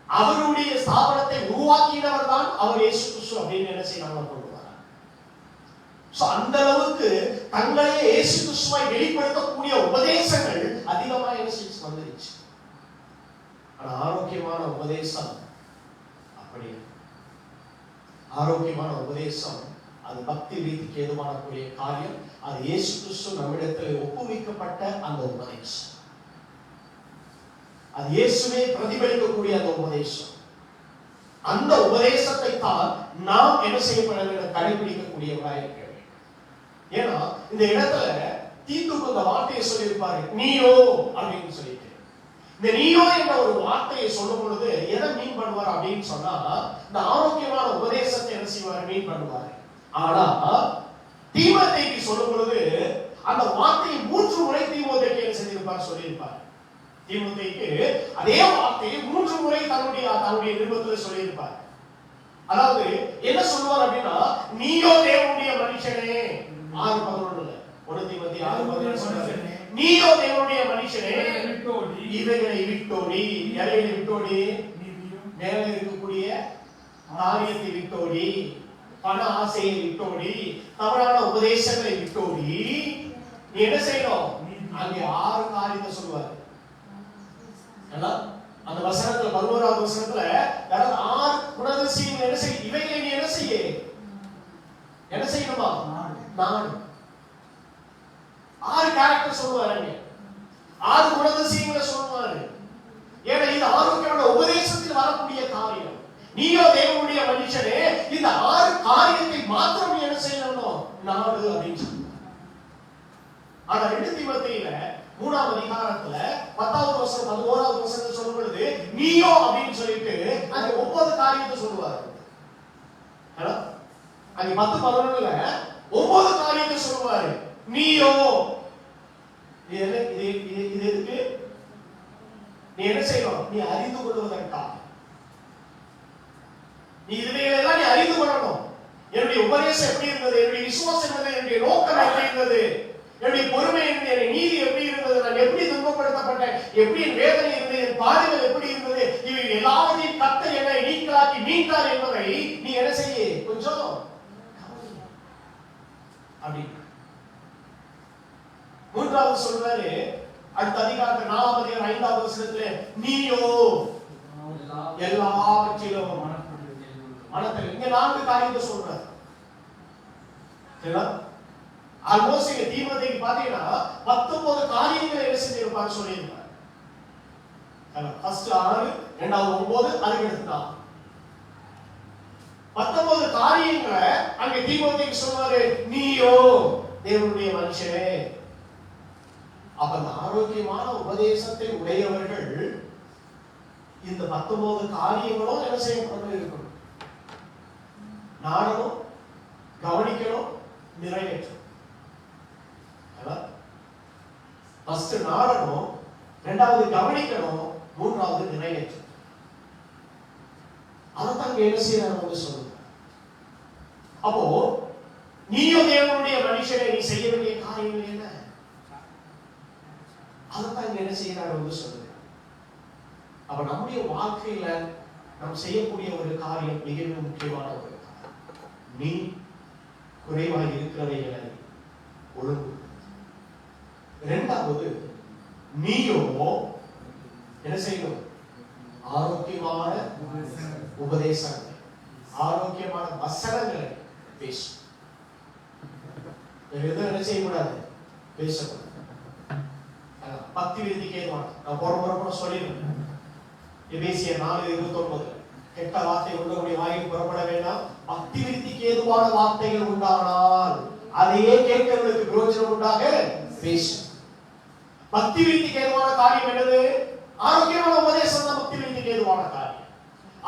அவருடைய ஸ்தாபனத்தை உருவாக்கினவர் தான் அவர் இயேசு கிறிஸ்து அப்படின்னு என்ன செய்யறாங்க கொண்டு வராங்க. அந்த அளவுக்கு தங்களையே இயேசு கிறிஸ்துவை வெளிப்படுத்தக்கூடிய உபதேசங்கள் அதிகமாக என்ன செய்து வந்துருச்சு. ஆனா ஆரோக்கியமான உபதேசம் அப்படி, ஆரோக்கியமான உபதேசம் அது பக்தி ரீதிக்கு ஏதுவானக்கூடிய காரியம். அது இயேசு கிறிஸ்து நம்மிடத்தில் ஒப்புவிக்கப்பட்ட அந்த உபதேசம், அது இயேசுவே பிரதிபலிக்கக்கூடிய அந்த உபதேசம். அந்த உபதேசத்தை தான் நாம் என்ன செய்யப்பட வேண்டும், கடைபிடிக்கக்கூடியவராக இருக்க வேண்டும். ஏன்னா இந்த இடத்துல தீத்துக்கு அந்த வார்த்தையை சொல்லியிருப்பாரு, நீயோ அப்படின்னு சொல்லிட்டு. இந்த நீயோ என்ற ஒரு வார்த்தையை சொல்லும் பொழுது எதை மீன் பண்ணுவார் அப்படின்னு சொன்னா, இந்த ஆரோக்கியமான உபதேசத்தை என்ன செய்வார், மீன் பண்ணுவார். ஆனா தீமோத்தேயுக்கு சொல்லும் பொழுது அந்த வார்த்தையை 3 முறை தீமோத்தேயுக்கு என்ன செஞ்சிருப்பார், சொல்லியிருப்பார். தீமோத்தேயுக்கு அதே வார்த்தையை 3 முறை தன்னுடைய நிருபத்தில் சொல்லியிருப்பார். அதாவது என்ன சொல்லுவார் அப்படின்னா, நீயோ தேவனுடைய மனுஷனே, 6:11 1 தீமோத்தேயு 6:11 சொல்றாரு, நீயோ தேவனுடைய மனுஷனே இவைகளை விட்டோடி. எதைகளை விட்டோடி? மேலே இருக்கக்கூடிய காரியத்தை விட்டோடி, பண ஆசையை விட்டோடி, தவறான உபதேசங்களை விட்டோடி. நீ என்ன செய்யணும்? அங்கே 6 காரியத்தை சொல்லுவார். அந்த வசனத்துல 11வது வசனத்துல 6 குணாதிசயங்கள் என்ன செய்ய, இவைகளை நீ என்ன செய்ய, என்ன செய்யணுமா? நான் 6 கேரக்டர் சொல்லுவாரு, 6 குணாதிசயங்களை சொல்லுவாரு. ஏன்னா இது ஆரோக்கியமான உபதேசத்தில் வரக்கூடிய காரியம். நீயோ தேவனுடைய மனுஷனே, இந்த 6 காரியத்தை மாத்திரம் நீ என்ன செய்யணும், நாடு அப்படின்னு சொல்லுவார். ஆனா 2 தீமோத்தேயுல 3ஆம் அதிகாரத்துல 10வது வசனம் 11வது வசனத்தை சொல்லும் பொழுது நீயோ அப்படின்னு சொல்லிட்டு அந்த 9 காரியத்தை சொல்லுவார். அங்க 10:11ல 9 காரியத்தை சொல்லுவாரு. நீயோ இது எதுக்கு? நீ என்ன செய்யணும்? நீ அறிந்து கொள்வதற்காக. நீ இதையெல்லாம் நீ அறிந்து கொள்ளணும். என்னுடைய உபதேசம் எப்படி இருந்தது, என்னுடைய விசுவாசம் இருந்தது, என்னுடைய நோக்கம் எப்படி இருந்தது, என்னுடைய பொறுமை இருந்தது, என்னுடைய நீதி எப்படி இருந்தது, நான் எப்படி துன்பப்படுத்தப்பட்டேன், எப்படி என் வேதனை இருந்தது, என் பாடுகள் எப்படி இருந்தது, இவை எல்லாவற்றையும் கர்த்தர் என்னை நீக்கலாக்கி மீட்டார் என்பதை நீ என்ன செய்ய, கொஞ்சம் அப்படி. 3வது சொல்றாரு, அடுத்த அதிகாரத்துல 4ஆம் அதிகாரம் 5வது வசனத்துல நீயோ எல்லாவற்றிலும் மனத்தில். இங்க 4 காரியத்தை சொல்றாரு. சரியா? ஆல்மோஸ்ட் இங்க தீமோத்தேயுக்கு பாத்தீங்கன்னா 19 காரியங்களை என்ன செஞ்சிருப்பாரு சொல்லியிருப்பாரு. ஃபர்ஸ்ட் 6, 2வது 9, அதுக்கு அடுத்து 4. 19 காரியங்களை அங்க தீமோத்தேயுக்கு சொல்றாரு, நீயோ தேவனுடைய மனுஷனே. அப்ப அந்த ஆரோக்கியமான உபதேசத்தை உடையவர்கள் இந்த 19 காரியங்களும் என்ன செய்யப்பட்டு இருக்கணும், நாடணும், கவனிக்கணும், நிறைவேற்றணும். ஃபர்ஸ்ட் நாடணும், 2வது கவனிக்கணும், 3வது நிறைவேற்றணும். அதான் என்ன செய்யறாங்க சொல்லுங்க. அப்போ நீயோ தேவனுடைய மனுஷனை, நீ செய்ய வேண்டிய காரியங்கள் என்ன, அதான் என்ன செய்யறாரு சொல்லுங்க. அப்ப நம்முடைய வாழ்க்கையில நாம் செய்யக்கூடிய ஒரு காரியம் மிகவும் முக்கியமான ஒரு காரியம். நீ குறைவாக இருக்கிறவைகளை ஒழுங்கு. 2வது நீயோ என்ன செய்யணும், ஆரோக்கியமான உபதேசங்கள், ஆரோக்கியமான வசனங்களை பேசு. எதுவும் என்ன செய்யக்கூடாது, பேசக்கூடாது. பக்தி விருத்திக்கு ஏதுவான நான் போற சொல்லிடுறேன். எபேசியர் 4:29 கெட்ட வார்த்தை உள்ளவருடைய வாயில் புறப்பட வேண்டாம், பக்தி விருத்திக்கு ஏதுவான வார்த்தைகள் உண்டானால் அதையே கேட்கிறவர்களுக்கு பிரயோஜனம் உண்டாக பேசு. பக்தி விருத்திக்கு ஏதுவான காரியம் என்னது, ஆரோக்கியமான உபதேசம் தான் பக்தி விருத்திக்கு ஏதுவான காரியம்.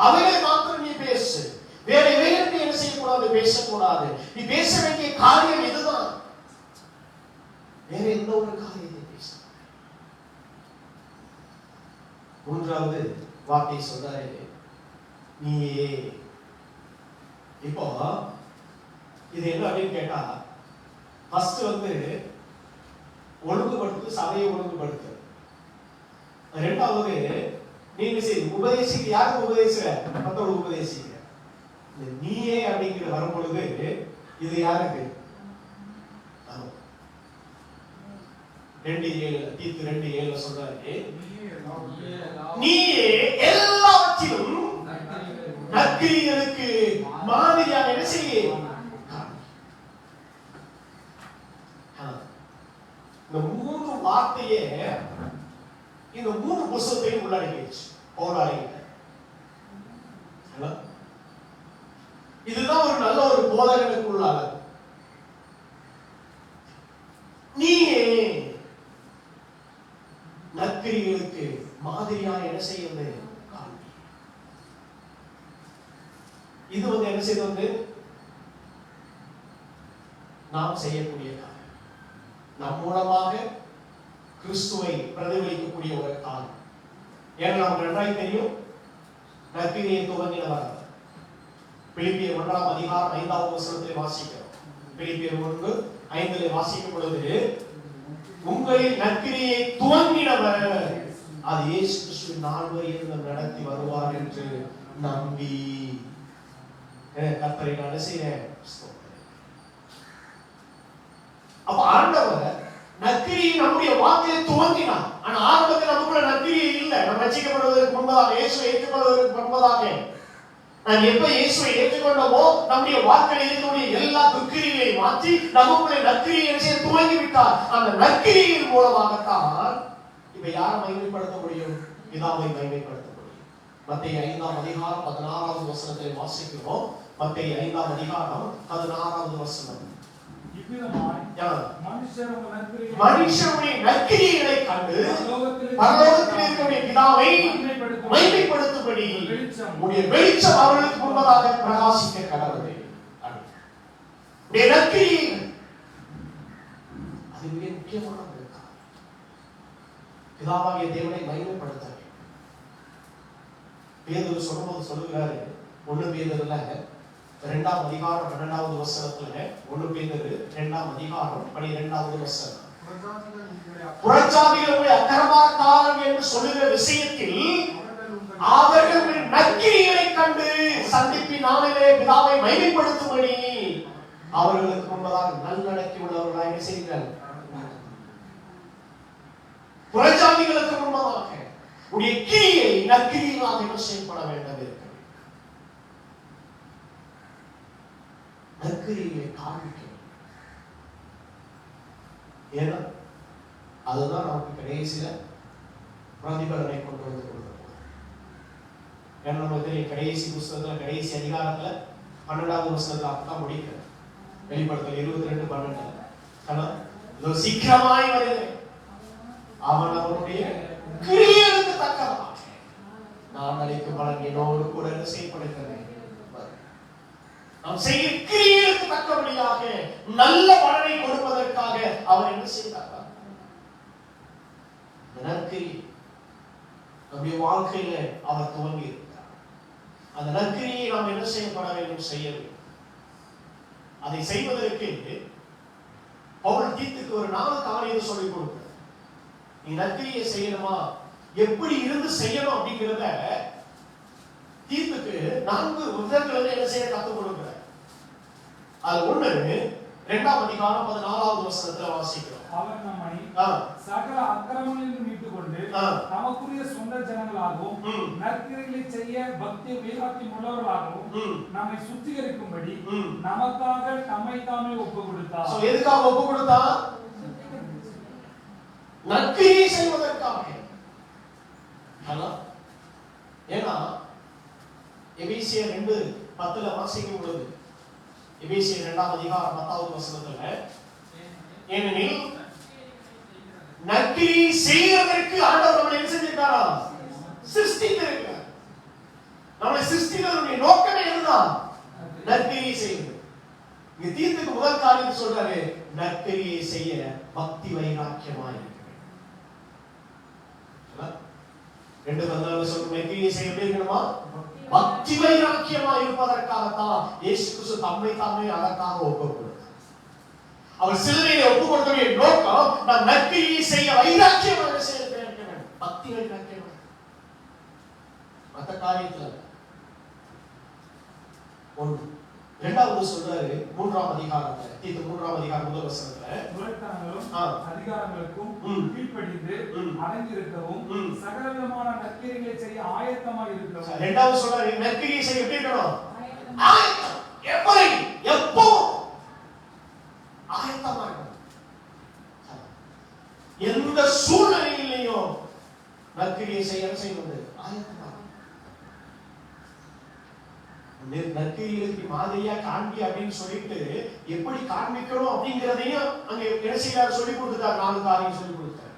அவைகளை மாத்திரம் நீ பேசு, வேற எவைகளுக்கு என்ன செய்யக்கூடாது, பேசக்கூடாது. நீ பேச வேண்டிய காரியம் இதுதான், வேற எந்த ஒரு காரியத்தை பேச. 3வது வார்த்தை சொல்றாரு, நீயே. இப்போ இது என்ன அப்படின்னு கேட்டா, ஃபர்ஸ்ட் ஒழுங்குபடுத்து, சபையை ஒழுங்குபடுத்து. 2வது நீங்க உபதேசிக்க, யாருக்கு உபதேசிக்கிற, மற்றவங்களுக்கு உபதேசிக்கிற. நீயே அப்படிங்கிற வரும் பொழுது இது யாருக்கு, 2:7 தீத்து 2:7 சொல்றாரு, நீயே எல்லாவற்றிலும் நற்கிரியைகளுக்கு மாதிரியாக என்ன செய்ய. இந்த 3 வார்த்தையே இந்த 3 புத்தகத்தையும் உள்ளடக்கிடுச்சு பவுலாலயத்துல. இதுதான் ஒரு நல்ல ஒரு போதகனுக்கு உள்ளாக. நீயே நற்கிரிகளுக்கு மாதிரியாக என்ன செய்வது? இது என்ன செய்வது? நாம் செய்யக்கூடிய காரியம், நம் மூலமாக கிறிஸ்துவை பிரதிபலிக்கக்கூடிய ஒரு காரியம். ஏன்னா நமக்கு நன்றாய் தெரியும், நற்கிரியை துவங்கினவர் பிலிப்பியர் 1ஆம் அதிகாரம் 5வது வசனத்தில் வாசிக்கிறோம். பிலிப்பியர் 1:5 வாசிக்கும் பொழுது, உங்களில் நற்கிரியை துவங்கினவர் அது இயேசு கிறிஸ்துவின் நாள் வரையிலும் நடத்தி வருவார் என்று நம்பி கர்த்தரை நான் செய்கிறேன். அப்ப ஆண்டவர் நற்கிரியை நம்முடைய வாழ்க்கையை துவங்கினார். ஆனா ஆரம்பத்தில் நமக்குள்ள நற்கிரியை இல்லை. நம்ம ரட்சிக்கப்படுவதற்கு முன்பதாக, இயேசுவை ஏற்றுக்கொள்வதற்கு முன்பதாக, நான் எப்ப இயேசுவை ஏற்றுக்கொண்டோமோ நம்முடைய வாழ்க்கையில் இருக்கக்கூடிய எல்லா துக்கிரிகளை மாற்றி நமக்குள்ளே நற்கிரியை துவங்கி விட்டார். அந்த நற்கிரியின் மூலமாகத்தான் இப்ப யாரை மகிமைப்படுத்த முடியும்? பிதாவை மகிமைப்படுத்த முடியும். மத்தேயு 5ஆம் அதிகாரம் 16வது வசனத்தை வாசிக்கிறோம். மத்தேயு 5ஆம் அதிகாரம் 16வது வசனம். மனுஷருடைய நற்கிரிகளை கண்டு பரலோகத்தில் இருக்கக்கூடிய பிதாவை மகிமைப்படுத்தும்படி உடைய வெளிச்சம் அவர்களுக்கு முன்பதாக பிரகாசிக்க கடவுளே. நற்கிரிகள் அது மிக முக்கியமானது. பிதாவாகிய தேவனை மகிமைப்படுத்த பேதுரு சொல்லுகிறாரு. 1 பேதுருல 2ஆம் அதிகாரம் 12வது வசனத்துல, 1 பேதுரு 2ஆம் அதிகாரம் 12வது வசனம், புறஜாதிகளுடைய அக்கிரமக்காரர்கள் என்று சொல்லுகிற விஷயத்தில் அவர்கள் நற்கிரிகளை கண்டு சந்திப்பின் நாளிலே பிதாவை மகிமைப்படுத்தும்படி அவர்களுக்கு முன்பதாக நல்லடக்கி உள்ளவர்களாக என்ன செய்கிறார்கள்? புறஜாதிகளுக்கு முன்பதாக உடைய கிரியை நற்கிரிகளாக என்ன செய்யப்பட வேண்டும் இருக்கு. நற்கிரியை காண்பிக்க, ஏன்னா அதுதான் நமக்கு கடைசியில பிரதிபலனை கொண்டு வந்து கொடுக்கும். ஏன்னா நம்ம தெரியும், கடைசி புஸ்தகத்துல கடைசி அதிகாரத்துல 12வது வசனத்துல அப்பதான் முடிக்கிற வெளிப்படுத்தல் 22:12 சீக்கிரமாய் வருகிறேன், அவன் அவனுடைய கிரியைகளுக்கு தக்கதாக நான் அளிக்கும் பலன் என்னோடு கூட செய்யப்படுகிறேன். நாம் செய்கிற கிரியைகளுக்கு தக்கபடியாக நல்ல பலனை கொடுப்பதற்காக அவர் என்ன செய்தார்? நற்கிரி நம்முடைய வாழ்க்கையில அவர் துவங்கி இருக்கிறார். அந்த நற்கிரியை நாம் என்ன செய்யப்பட வேண்டும்? செய்ய வேண்டும். அதை செய்வதற்கு பவுல் தீத்துக்கு ஒரு 4 காரியத்தை சொல்லிக் கொடுக்கிறார். நீ நற்கிரியை செய்யணுமா, எப்படி இருந்து செய்யணும் அப்படிங்கிறத தீத்துக்கு 4 விதங்களை என்ன செய்ய கத்துக் கொடுக்கிறார். அது 1 2ஆம் அதிகாரம் 14வது வசனத்துல வாசிக்கிறோம். அவர் நம்மை சகல அக்கிரமங்களிலிருந்து மீட்டுக் கொண்டு நமக்குரிய சொந்த ஜனங்களாகவும் நற்கிரிகளை செய்ய பக்தி வைராக்கியம் உள்ளவர்களாகவும் நம்மை சுத்திகரிக்கும்படி நமக்காக நம்மை தாமே ஒப்பு கொடுத்தார். எதுக்காக ஒப்பு கொடுத்தா? நற்கிரியை செய்வதற்காக. ஏன்னா எபேசியர் 2:10 வாசிக்கும் பொழுது, எபேசியர் 2ஆம் அதிகாரம் 10வது வசனத்துல, ஏனெனில் நற்கிரியை செய்வதற்கு ஆண்டவர் நம்மை என்ன செஞ்சிருக்காரா? சிருஷ்டித்திருக்கிறார். நம்மை சிருஷ்டித்ததுடைய நோக்கமே என்னதான்? நற்கிரியை செய்வது. இங்க தீத்துக்கு முதல் காரியத்தை சொல்றாரு, நற்கிரியை செய்ய பக்தி வைராக்கியமாய் இருக்க வேண்டும். 2:14 சொல்ற நற்கிரியை செய்ய இருக்கணுமா? பக்தி வைராக்கியமாய் இருப்பதற்காகத்தான் இயேசு கிறிஸ்து தம்மை தாமே அதற்காக ஒப்பு கொடுத்தார். அவர் சிலுவையிலே ஒப்பு கொடுத்ததுடைய நோக்கம் நாம் நற்கிரியை செய்ய வைராக்கியமாக செய்ய வேண்டும். பக்தி வைராக்கியம் மற்ற காரியத்துல ஒன்று. 2வது சொல்றாரு 3ஆம் அதிகாரத்துல, தீத்து 3ஆம் அதிகாரம் 1 வசனத்துல, அதிகாரங்களுக்கும் கீழ்ப்படிந்து அடங்கி இருக்கவும் சகலவிதமான நற்கிரிகளை செய்ய ஆயத்தமாக இருக்கவும். 2வது சொல்றாரு நற்கிரியை செய்ய எப்படி இருக்கணும்? ஆயத்தம். எப்படி? எப்போ? ஆயத்தமா இருக்கணும். எந்த சூழ்நிலையிலையும் நற்கிரியை செய்ய செய்வது ஆயத்தமா. நற்கிரிகளுக்கு மாதிரியா காண்பி அப்படின்னு சொல்லிட்டு எப்படி காண்பிக்கணும் அப்படிங்கிறதையும் அங்க என்ன செய்யறாரு? சொல்லி கொடுத்துட்டார். 4 காரியம் சொல்லி கொடுத்தார்.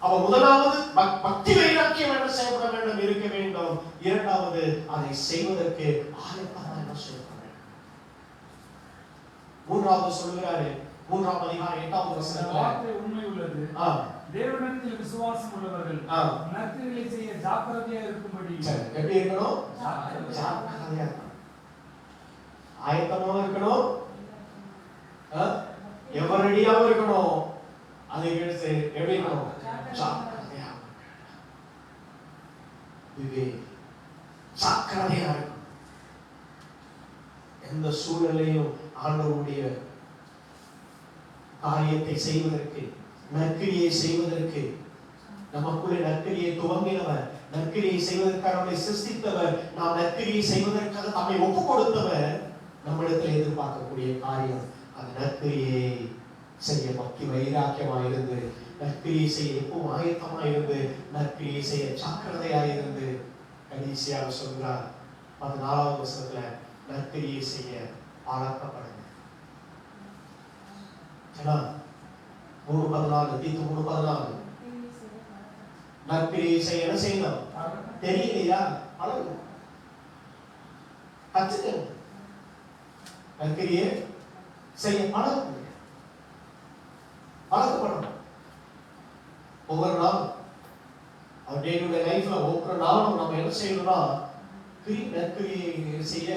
அப்ப முதலாவது பக்தி வைராக்கியம் என்ன செய்யப்பட வேண்டும், இருக்க வேண்டும். இரண்டாவது அதை செய்வதற்கு ஆயத்தமா என்ன செய்யப்பட வேண்டும். மூன்றாவது சொல்லுகிறாரு, 3ஆம் அதிகாரம் 8வது வசனத்துல வார்த்தை உண்மை உள்ளது, தேவனிடத்தில் விசுவாசம் உள்ளவர்கள் நற்கிரிகளை செய்ய ஜாக்கிரதையா இருக்கும்படி. எப்படி இருக்கணும்? ஜாக்கிரதையா இருக்கணும், ஆயத்தமா இருக்கணும், எவரடியாவும் இருக்கணும். அதை எப்படி இருக்கணும்? ஜாக்கிரதையா ஜாக்கிரதையா இருக்கணும். எந்த சூழ்நிலையும் ஆண்டவருடைய காரியத்தை செய்வதற்கு, நற்கிரியை செய்வதற்கு, நமக்குள்ளே நற்கிரியை துவங்கினவர், நற்கிரியை செய்வதற்காக நம்மை சிருஷ்டித்தவர், நாம் நற்கிரியை செய்வதற்காக நம்மை ஒப்பு கொடுத்தவர் நம்மிடத்தில் எதிர்பார்க்கக்கூடிய காரியம் அந்த நற்கிரியை செய்ய பக்தி வைராக்கியமாயிருந்து, நற்கிரியை செய்ய எப்பவும் ஆயத்தமாயிருந்து, நற்கிரியை செய்ய ஜாக்கிரதையாயிருந்து, கடைசியாக சொல்கிறார் 14வது வசனத்துல நற்கிரியை செய்ய ஆளாக்கப்படுங்க. 3:14 தீத்து 3:14 நற்கிரியை செய்ய என்ன செய்யணும்? தெரியலையா? பழகு, கத்துக்கங்க. நற்கிரியை செய்ய பழகுங்க, பழக்கப்படணும். ஒவ்வொரு நாளும் அவர் டே டு டே லைஃப்ல ஒவ்வொரு நாளும் நம்ம என்ன செய்யணும்னா நற்கிரியை செய்ய,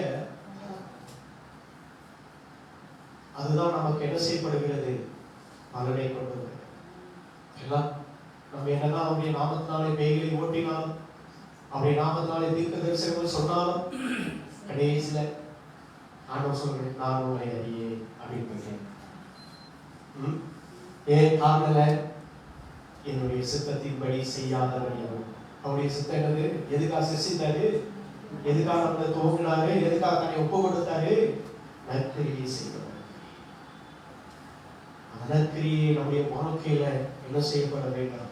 அதுதான் நமக்கு என்ன செய்யப்படுகிறது? பலனை கொண்டு வருகிறது. நம்ம என்னதான் அவருடைய நாமத்தினாலே பேய்களை ஓட்டினாலும், அவருடைய நாமத்தினாலே தீர்க்க தரிசனங்கள் சொன்னாலும், கடைசியில ஆண்டவர் சொல்றேன், நான் உங்களை அறியே அப்படின்னு. ஏன் காரணல? என்னுடைய சித்தத்தின்படி செய்யாதவன் எவன்? அவருடைய சித்தம் என்னது? எதுக்காக சிருஷ்டித்தாரு? எதுக்காக நம்மளை துவங்கினாரு? எதுக்காக தன்னை ஒப்பு கொடுத்தாரு? நற்கிரியை செய்வார். அந்த நற்கிரியை நம்முடைய வாழ்க்கையில என்ன செய்யப்பட வேண்டும்?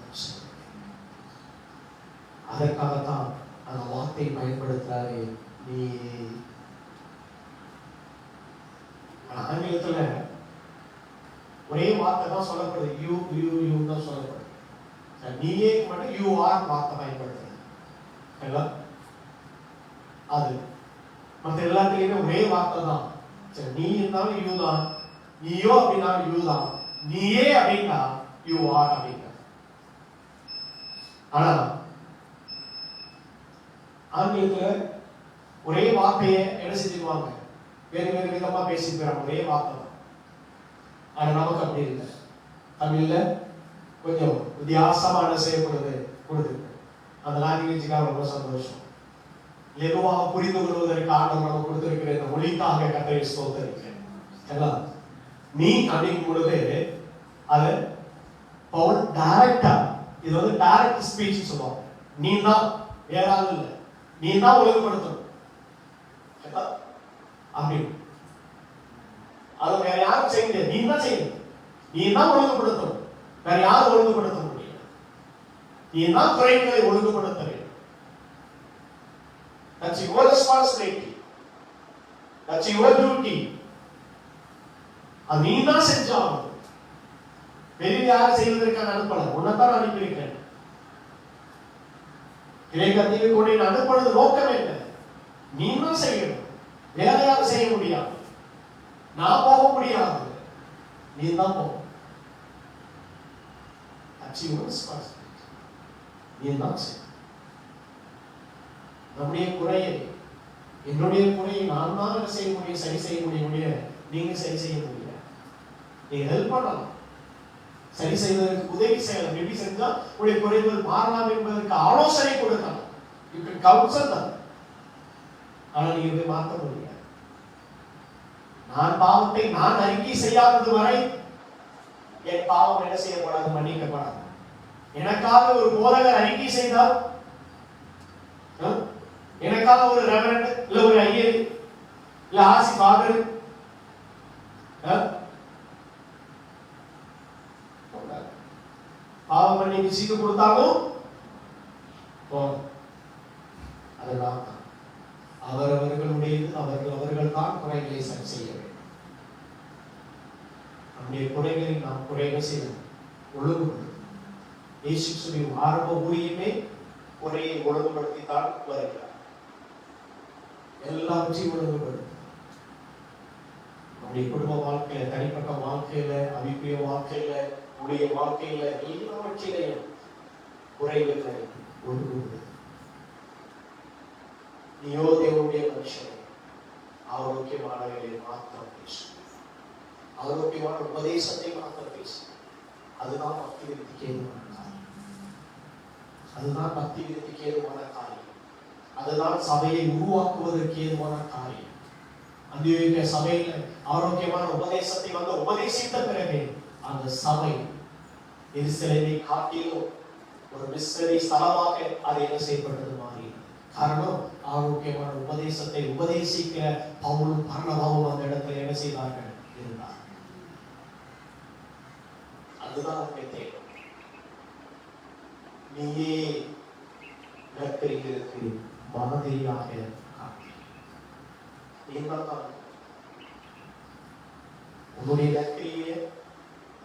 அதற்காகத்தான் அந்த வார்த்தையை பயன்படுத்துறாரு. நீ ஆங்கிலத்துல ஒரே வார்த்தை தான் சொல்லப்படுது, யூ யூ யூ தான் சொல்லப்படுது. நீயே மட்டும் யூ ஆர் வார்த்தை பயன்படுத்துறது. அது மற்ற எல்லாத்துலயுமே ஒரே வார்த்தை தான். சரி, நீ இருந்தாலும் யூ தான், நீயோ அப்படின்னா யூ தான், நீயே அப்படின்னா யூ ஆர் அப்படிங்க. ஆனா ஆங்கிலத்துல ஒரே வார்த்தையை என்ன செஞ்சுக்குவாங்க, வேறு வேறு விதமா பேசிட்டு போறாங்க. ஒரே வார்த்தை தான். ஆனா நமக்கு அப்படி இல்லை. தமிழ்ல கொஞ்சம் வித்தியாசமான செய்யப்படுது கொடுத்துருக்கு. அந்த லாங்குவேஜுக்காக ரொம்ப சந்தோஷம். லெகுவாக புரிந்து கொள்வதற்கு ஆண்டவர் நமக்கு கொடுத்திருக்கிற இந்த மொழிக்காக கர்த்தரை ஸ்தோத்திரிக்கிறேன். நீ அப்படிங்கும் பொழுது அது பவுல் டைரக்டா, இது வந்து டைரக்ட் ஸ்பீச் சொல்லுவாங்க. நீ தான், வேற ஆள் இல்லை, நீ தான் ஒழுங்குபடுத்தணும் அப்படின்னு. அது வேற யாரும் செய்ய முடியாது, நீ தான் செய்யணும். நீ தான் ஒழுங்குபடுத்தணும், வேற யாரும் ஒழுங்குபடுத்த முடியாது. நீ தான் குறைகளை ஒழுங்குபடுத்த வேண்டும். That's your responsibility. That's your duty. அது நீ தான் செஞ்சாகணும். வெளியே யாரும் செய்வதற்கான அனுப்பல, உன்னைத்தான் அனுப்பியிருக்கிறேன். இறைக்கத்திற்கு கொண்டு அனுப்புறது நோக்கம் என்ன? நீ தான் செய்யணும், வேற யாரும் செய்ய முடியாது. நான் போக முடியாது, நீ தான் போகணும். That's your responsibility. நீ தான் செய்யணும். நம்முடைய குறையை, என்னுடைய குறையை நான் தான் செய்ய முடியும், சரி செய்ய முடியும். நீங்க சரி செய்ய முடியாது. நீங்க ஹெல்ப் பண்ணலாம், சரி செய்வதற்கு உதவி செய்யலாம். எப்படி செஞ்சா உடைய குறைகள் மாறலாம் என்பதற்கு ஆலோசனை கொடுக்கலாம். You can counsel them. ஆனா நீங்க போய் மாற்ற முடியாது. நான் பாவத்தை நான் அறிக்கை செய்யாதது வரை என் பாவம் என்ன செய்யப்படாது? மன்னிக்கப்படாது. எனக்காக ஒரு போதகர் அறிக்கை செய்தால், எனக்காக ஒரு ரெவரண்ட் இல்ல ஒரு ஐயர் இல்ல ஆசி ஃபாதர் பாவ மன்னிப்பு சீட்டு கொடுத்தாலும் அதெல்லாம் அவரவர்களுடையது, அவர்கள் தான் குறைகளை சரி செய்ய வேண்டும். நம்முடைய குறைகளை நாம் குறைகள் செய்யணும், ஒழுங்குபடுத்தணும். இயேசு கிறிஸ்துவின் ஆரம்ப ஊழியமே குறையை ஒழுங்குபடுத்தித்தான் வருகிறார். எல்லாவற்றையும் ஒழுங்குபடுத்த நம்முடைய குடும்ப வாழ்க்கையில, தனிப்பட்ட வாழ்க்கையில, அபிப்பிரிய வாழ்க்கையில, உடைய வாழ்க்கையில எல்லாவற்றிலையும் குறைகளை ஒழுங்குபடுத்த. நீயோ தேவனுடைய மனுஷனை ஆரோக்கியமானவர்களை மாத்திரம் பேசு, ஆரோக்கியமான உபதேசத்தை மாத்திரம் பேசு. அதுதான் பக்தி விருத்திக்கு ஏதுவான காரியம். அதுதான் பக்தி விருத்திக்கு ஏதுவான காரியம். அதுதான் சபையை உருவாக்குவதற்கு ஏதுவான காரியம். அந்த சபையில ஆரோக்கியமான உபதேசத்தை வந்து உபதேசித்த பிறகு அந்த சபை எருசலேமை காட்டிலும் ஒரு மிஸ்னரி ஸ்தலமாக அது என்ன செய்யப்பட்டது மாறி. காரணம், ஆரோக்கியமான உபதேசத்தை உபதேசிக்கிற பவுலும் பர்னபாவும் அந்த இடத்துல என்ன செய்தார்கள், இருந்தார். அதுதான் தேவை. நீயே நற்கரிகளுக்கு மாதிரியாக உன்னுடைய நற்கரியை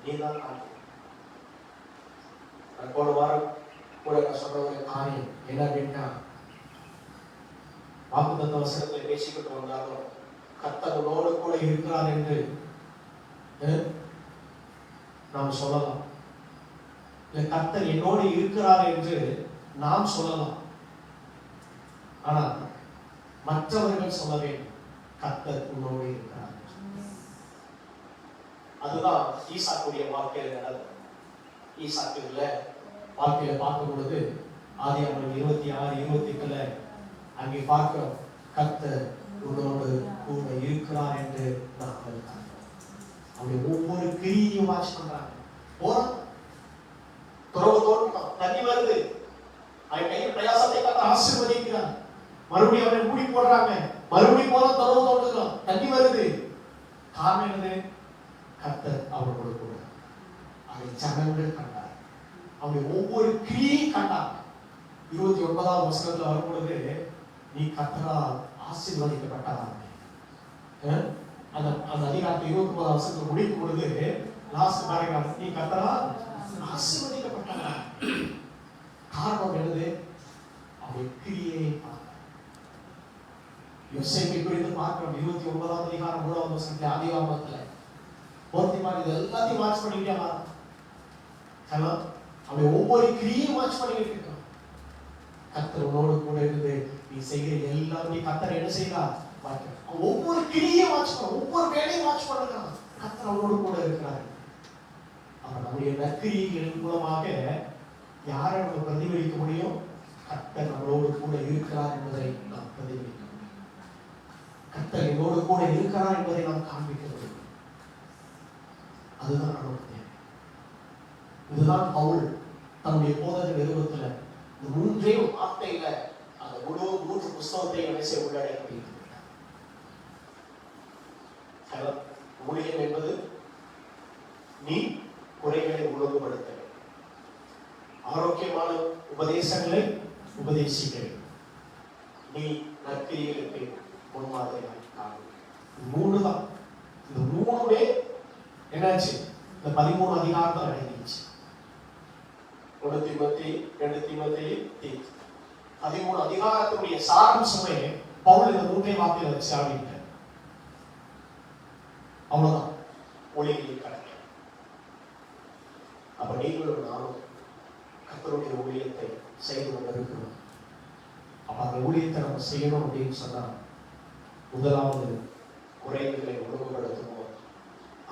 நீதான் காட்டு. போன வாரம் கூட நான் சொன்ன ஒரு காரியம் என்ன அப்படின்னா, வாக்குத்தத்த வசனத்தில் பேசிக்கிட்டு வந்தாலும் கர்த்தர் உன்னோடு கூட இருக்கிறார் என்று நாம் சொல்லலாம். இல்லை, கர்த்தர் என்னோடு இருக்கிறார் என்று நாம் சொல்லலாம். ஆனால் மற்றவர்கள் சொல்ல வேண்டும், கர்த்தர் உன்னோடு இருக்கிறார். அதுதான் ஈசாக்குடைய வாழ்க்கையில நடந்தது. ஈசாக்குல வாழ்க்கையில பார்க்கும் பொழுது ஆதியாகமம் 26:28 அங்கே பார்க்கிறோம், கர்த்தர் உன்னோடு கூட இருக்கிறார் என்று நாம் பார்க்கிறோம். அவருடைய ஒவ்வொரு கிரியையும் வாட்ச் பண்றாங்க. போறோம், துறவு தோன்றும், தண்ணி வருது, அவன் கையில் பிரயாசத்தை கர்த்தர் ஆசீர்வதிக்கிறார். மறுபடியும் அவனை மூடி போடுறாங்க, மறுபடியும் போல துறவு தோன்றுகிறோம், தண்ணி வருது. காரணம் என்னது? கர்த்தர் அவர்களோடு கூட. அதை ஜனங்கள் கண்டார், அவருடைய ஒவ்வொரு கிரியையும் கண்டார். 29ஆம் வசனத்துல வரும் பொழுது, நீ கர்த்தரால் ஆசீர்வதிக்கப்பட்டார். அந்த அதிகாரத்தை 29ஆம் வசனத்துல முடிக்கும் பொழுது லாஸ்ட் பாருங்க, நீ கர்த்தரால் ஆசீர்வதிக்கப்பட்டார். காரணம் என்னது? அவருடைய கிரியை பார்க்க. யோசேப்பை குறித்து பார்க்கிறோம் 29ஆம் அதிகாரம் 3ஆம் வசனத்துல ஆதியாகமத்துல. போர்த்திமான் இது எல்லாத்தையும் வாட்ச் பண்ணிக்கிட்டே வரான். அவருடைய ஒவ்வொரு கிரியையும் வாட்ச் பண்ணிக்கிட்டு இருக்கான். கர்த்தர் உன்னோடு கூட இருந்து நீ செய்கிற எல்லாமே கர்த்தர் என்ன செய்யலாம், ஒவ்வொரு கிரியையும் வாட்ச் பண்ண, ஒவ்வொரு வேலையும் வாட்ச் பண்ணுறான். கர்த்தர் அவனோடு கூட இருக்கிறார். அவர் நம்முடைய நற்கிரியைகளின் மூலமாக யாரை நம்ம பிரதிபலிக்க முடியும்? கர்த்தர் நம்மளோடு கூட இருக்கிறார் என்பதை நாம் பிரதிபலிக்க முடியும். கர்த்தர் என்னோடு கூட இருக்கிறார் என்பதை நாம் காண்பிக்க முடியும். அதுதான் நமக்கு தேவை. இதுதான் பவுல் தன்னுடைய போதக நிறுவனத்துல இந்த மூன்றே வார்த்தையில அந்த முழு 3 புஸ்தகத்தை நினைச்ச உள்ளடக்கி ஊழியம் என்பது நீ குறைகளை ஒழுங்குபடுத்த, ஆரோக்கியமான உபதேசங்களை உபதேசிக்க, நீ நற்கிரியைகளுக்கு முன்மாதிரியாக காணும். 3 தான். இந்த 3மே என்னாச்சு? இந்த 13 அதிகாரத்தில் அடங்கிடுச்சு. 1 தீமோத்தேயு 2 தீமோத்தேயு 13 அதிகாரத்துடைய சாராம்சமே பவுல் இந்த 3 வார்த்தையில வச்சு ஆடிட்டார். அவ்வளவுதான் ஊழியர்களின் கடமை. அப்ப நீங்களும் நானும் கர்த்தருடைய ஊழியத்தை செய்து கொண்டிருக்கிறோம். அப்ப அந்த ஊழியத்தை நம்ம செய்யணும் அப்படின்னு சொன்னா, முதலாவது குறைகளை ஒழுங்குபடுத்துவோம்,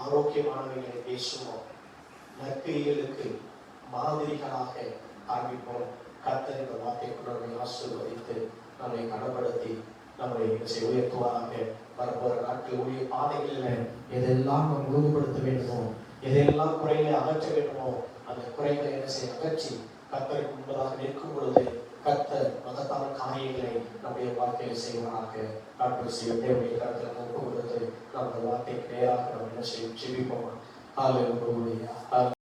ஆரோக்கியமானவைகளை பேசுவோம், நற்கிரியைகளுக்கு மாதிரிகளாக காண்பிப்போம். கர்த்தர் இந்த வார்த்தையை நம்மை ஆசீர்வதித்து நம்மை கனப்படுத்தி நம்மை உயர்த்துவாராக. வரப்போற நாட்கள் ஊழிய பாதைகளில் எதெல்லாம் நாம் ஒழுங்குபடுத்த வேண்டுமோ, எதெல்லாம் குறைகளை அகற்ற வேண்டுமோ, அந்த குறைகளை என்ன செய்ய அகற்றி கர்த்தருக்கு முன்பதாக நிற்கும் பொழுது கர்த்தர் மகத்தான காரியங்களை நம்முடைய வாழ்க்கையில் செய்வதாக. கர்த்தர் செய்ய தேவையை கருத்தில் ஒப்பு கொடுத்து நம்ம வார்த்தைக்கு நேராக நம்ம என்ன செய்யும், ஜெபிப்போம். ஹல்லேலூயா.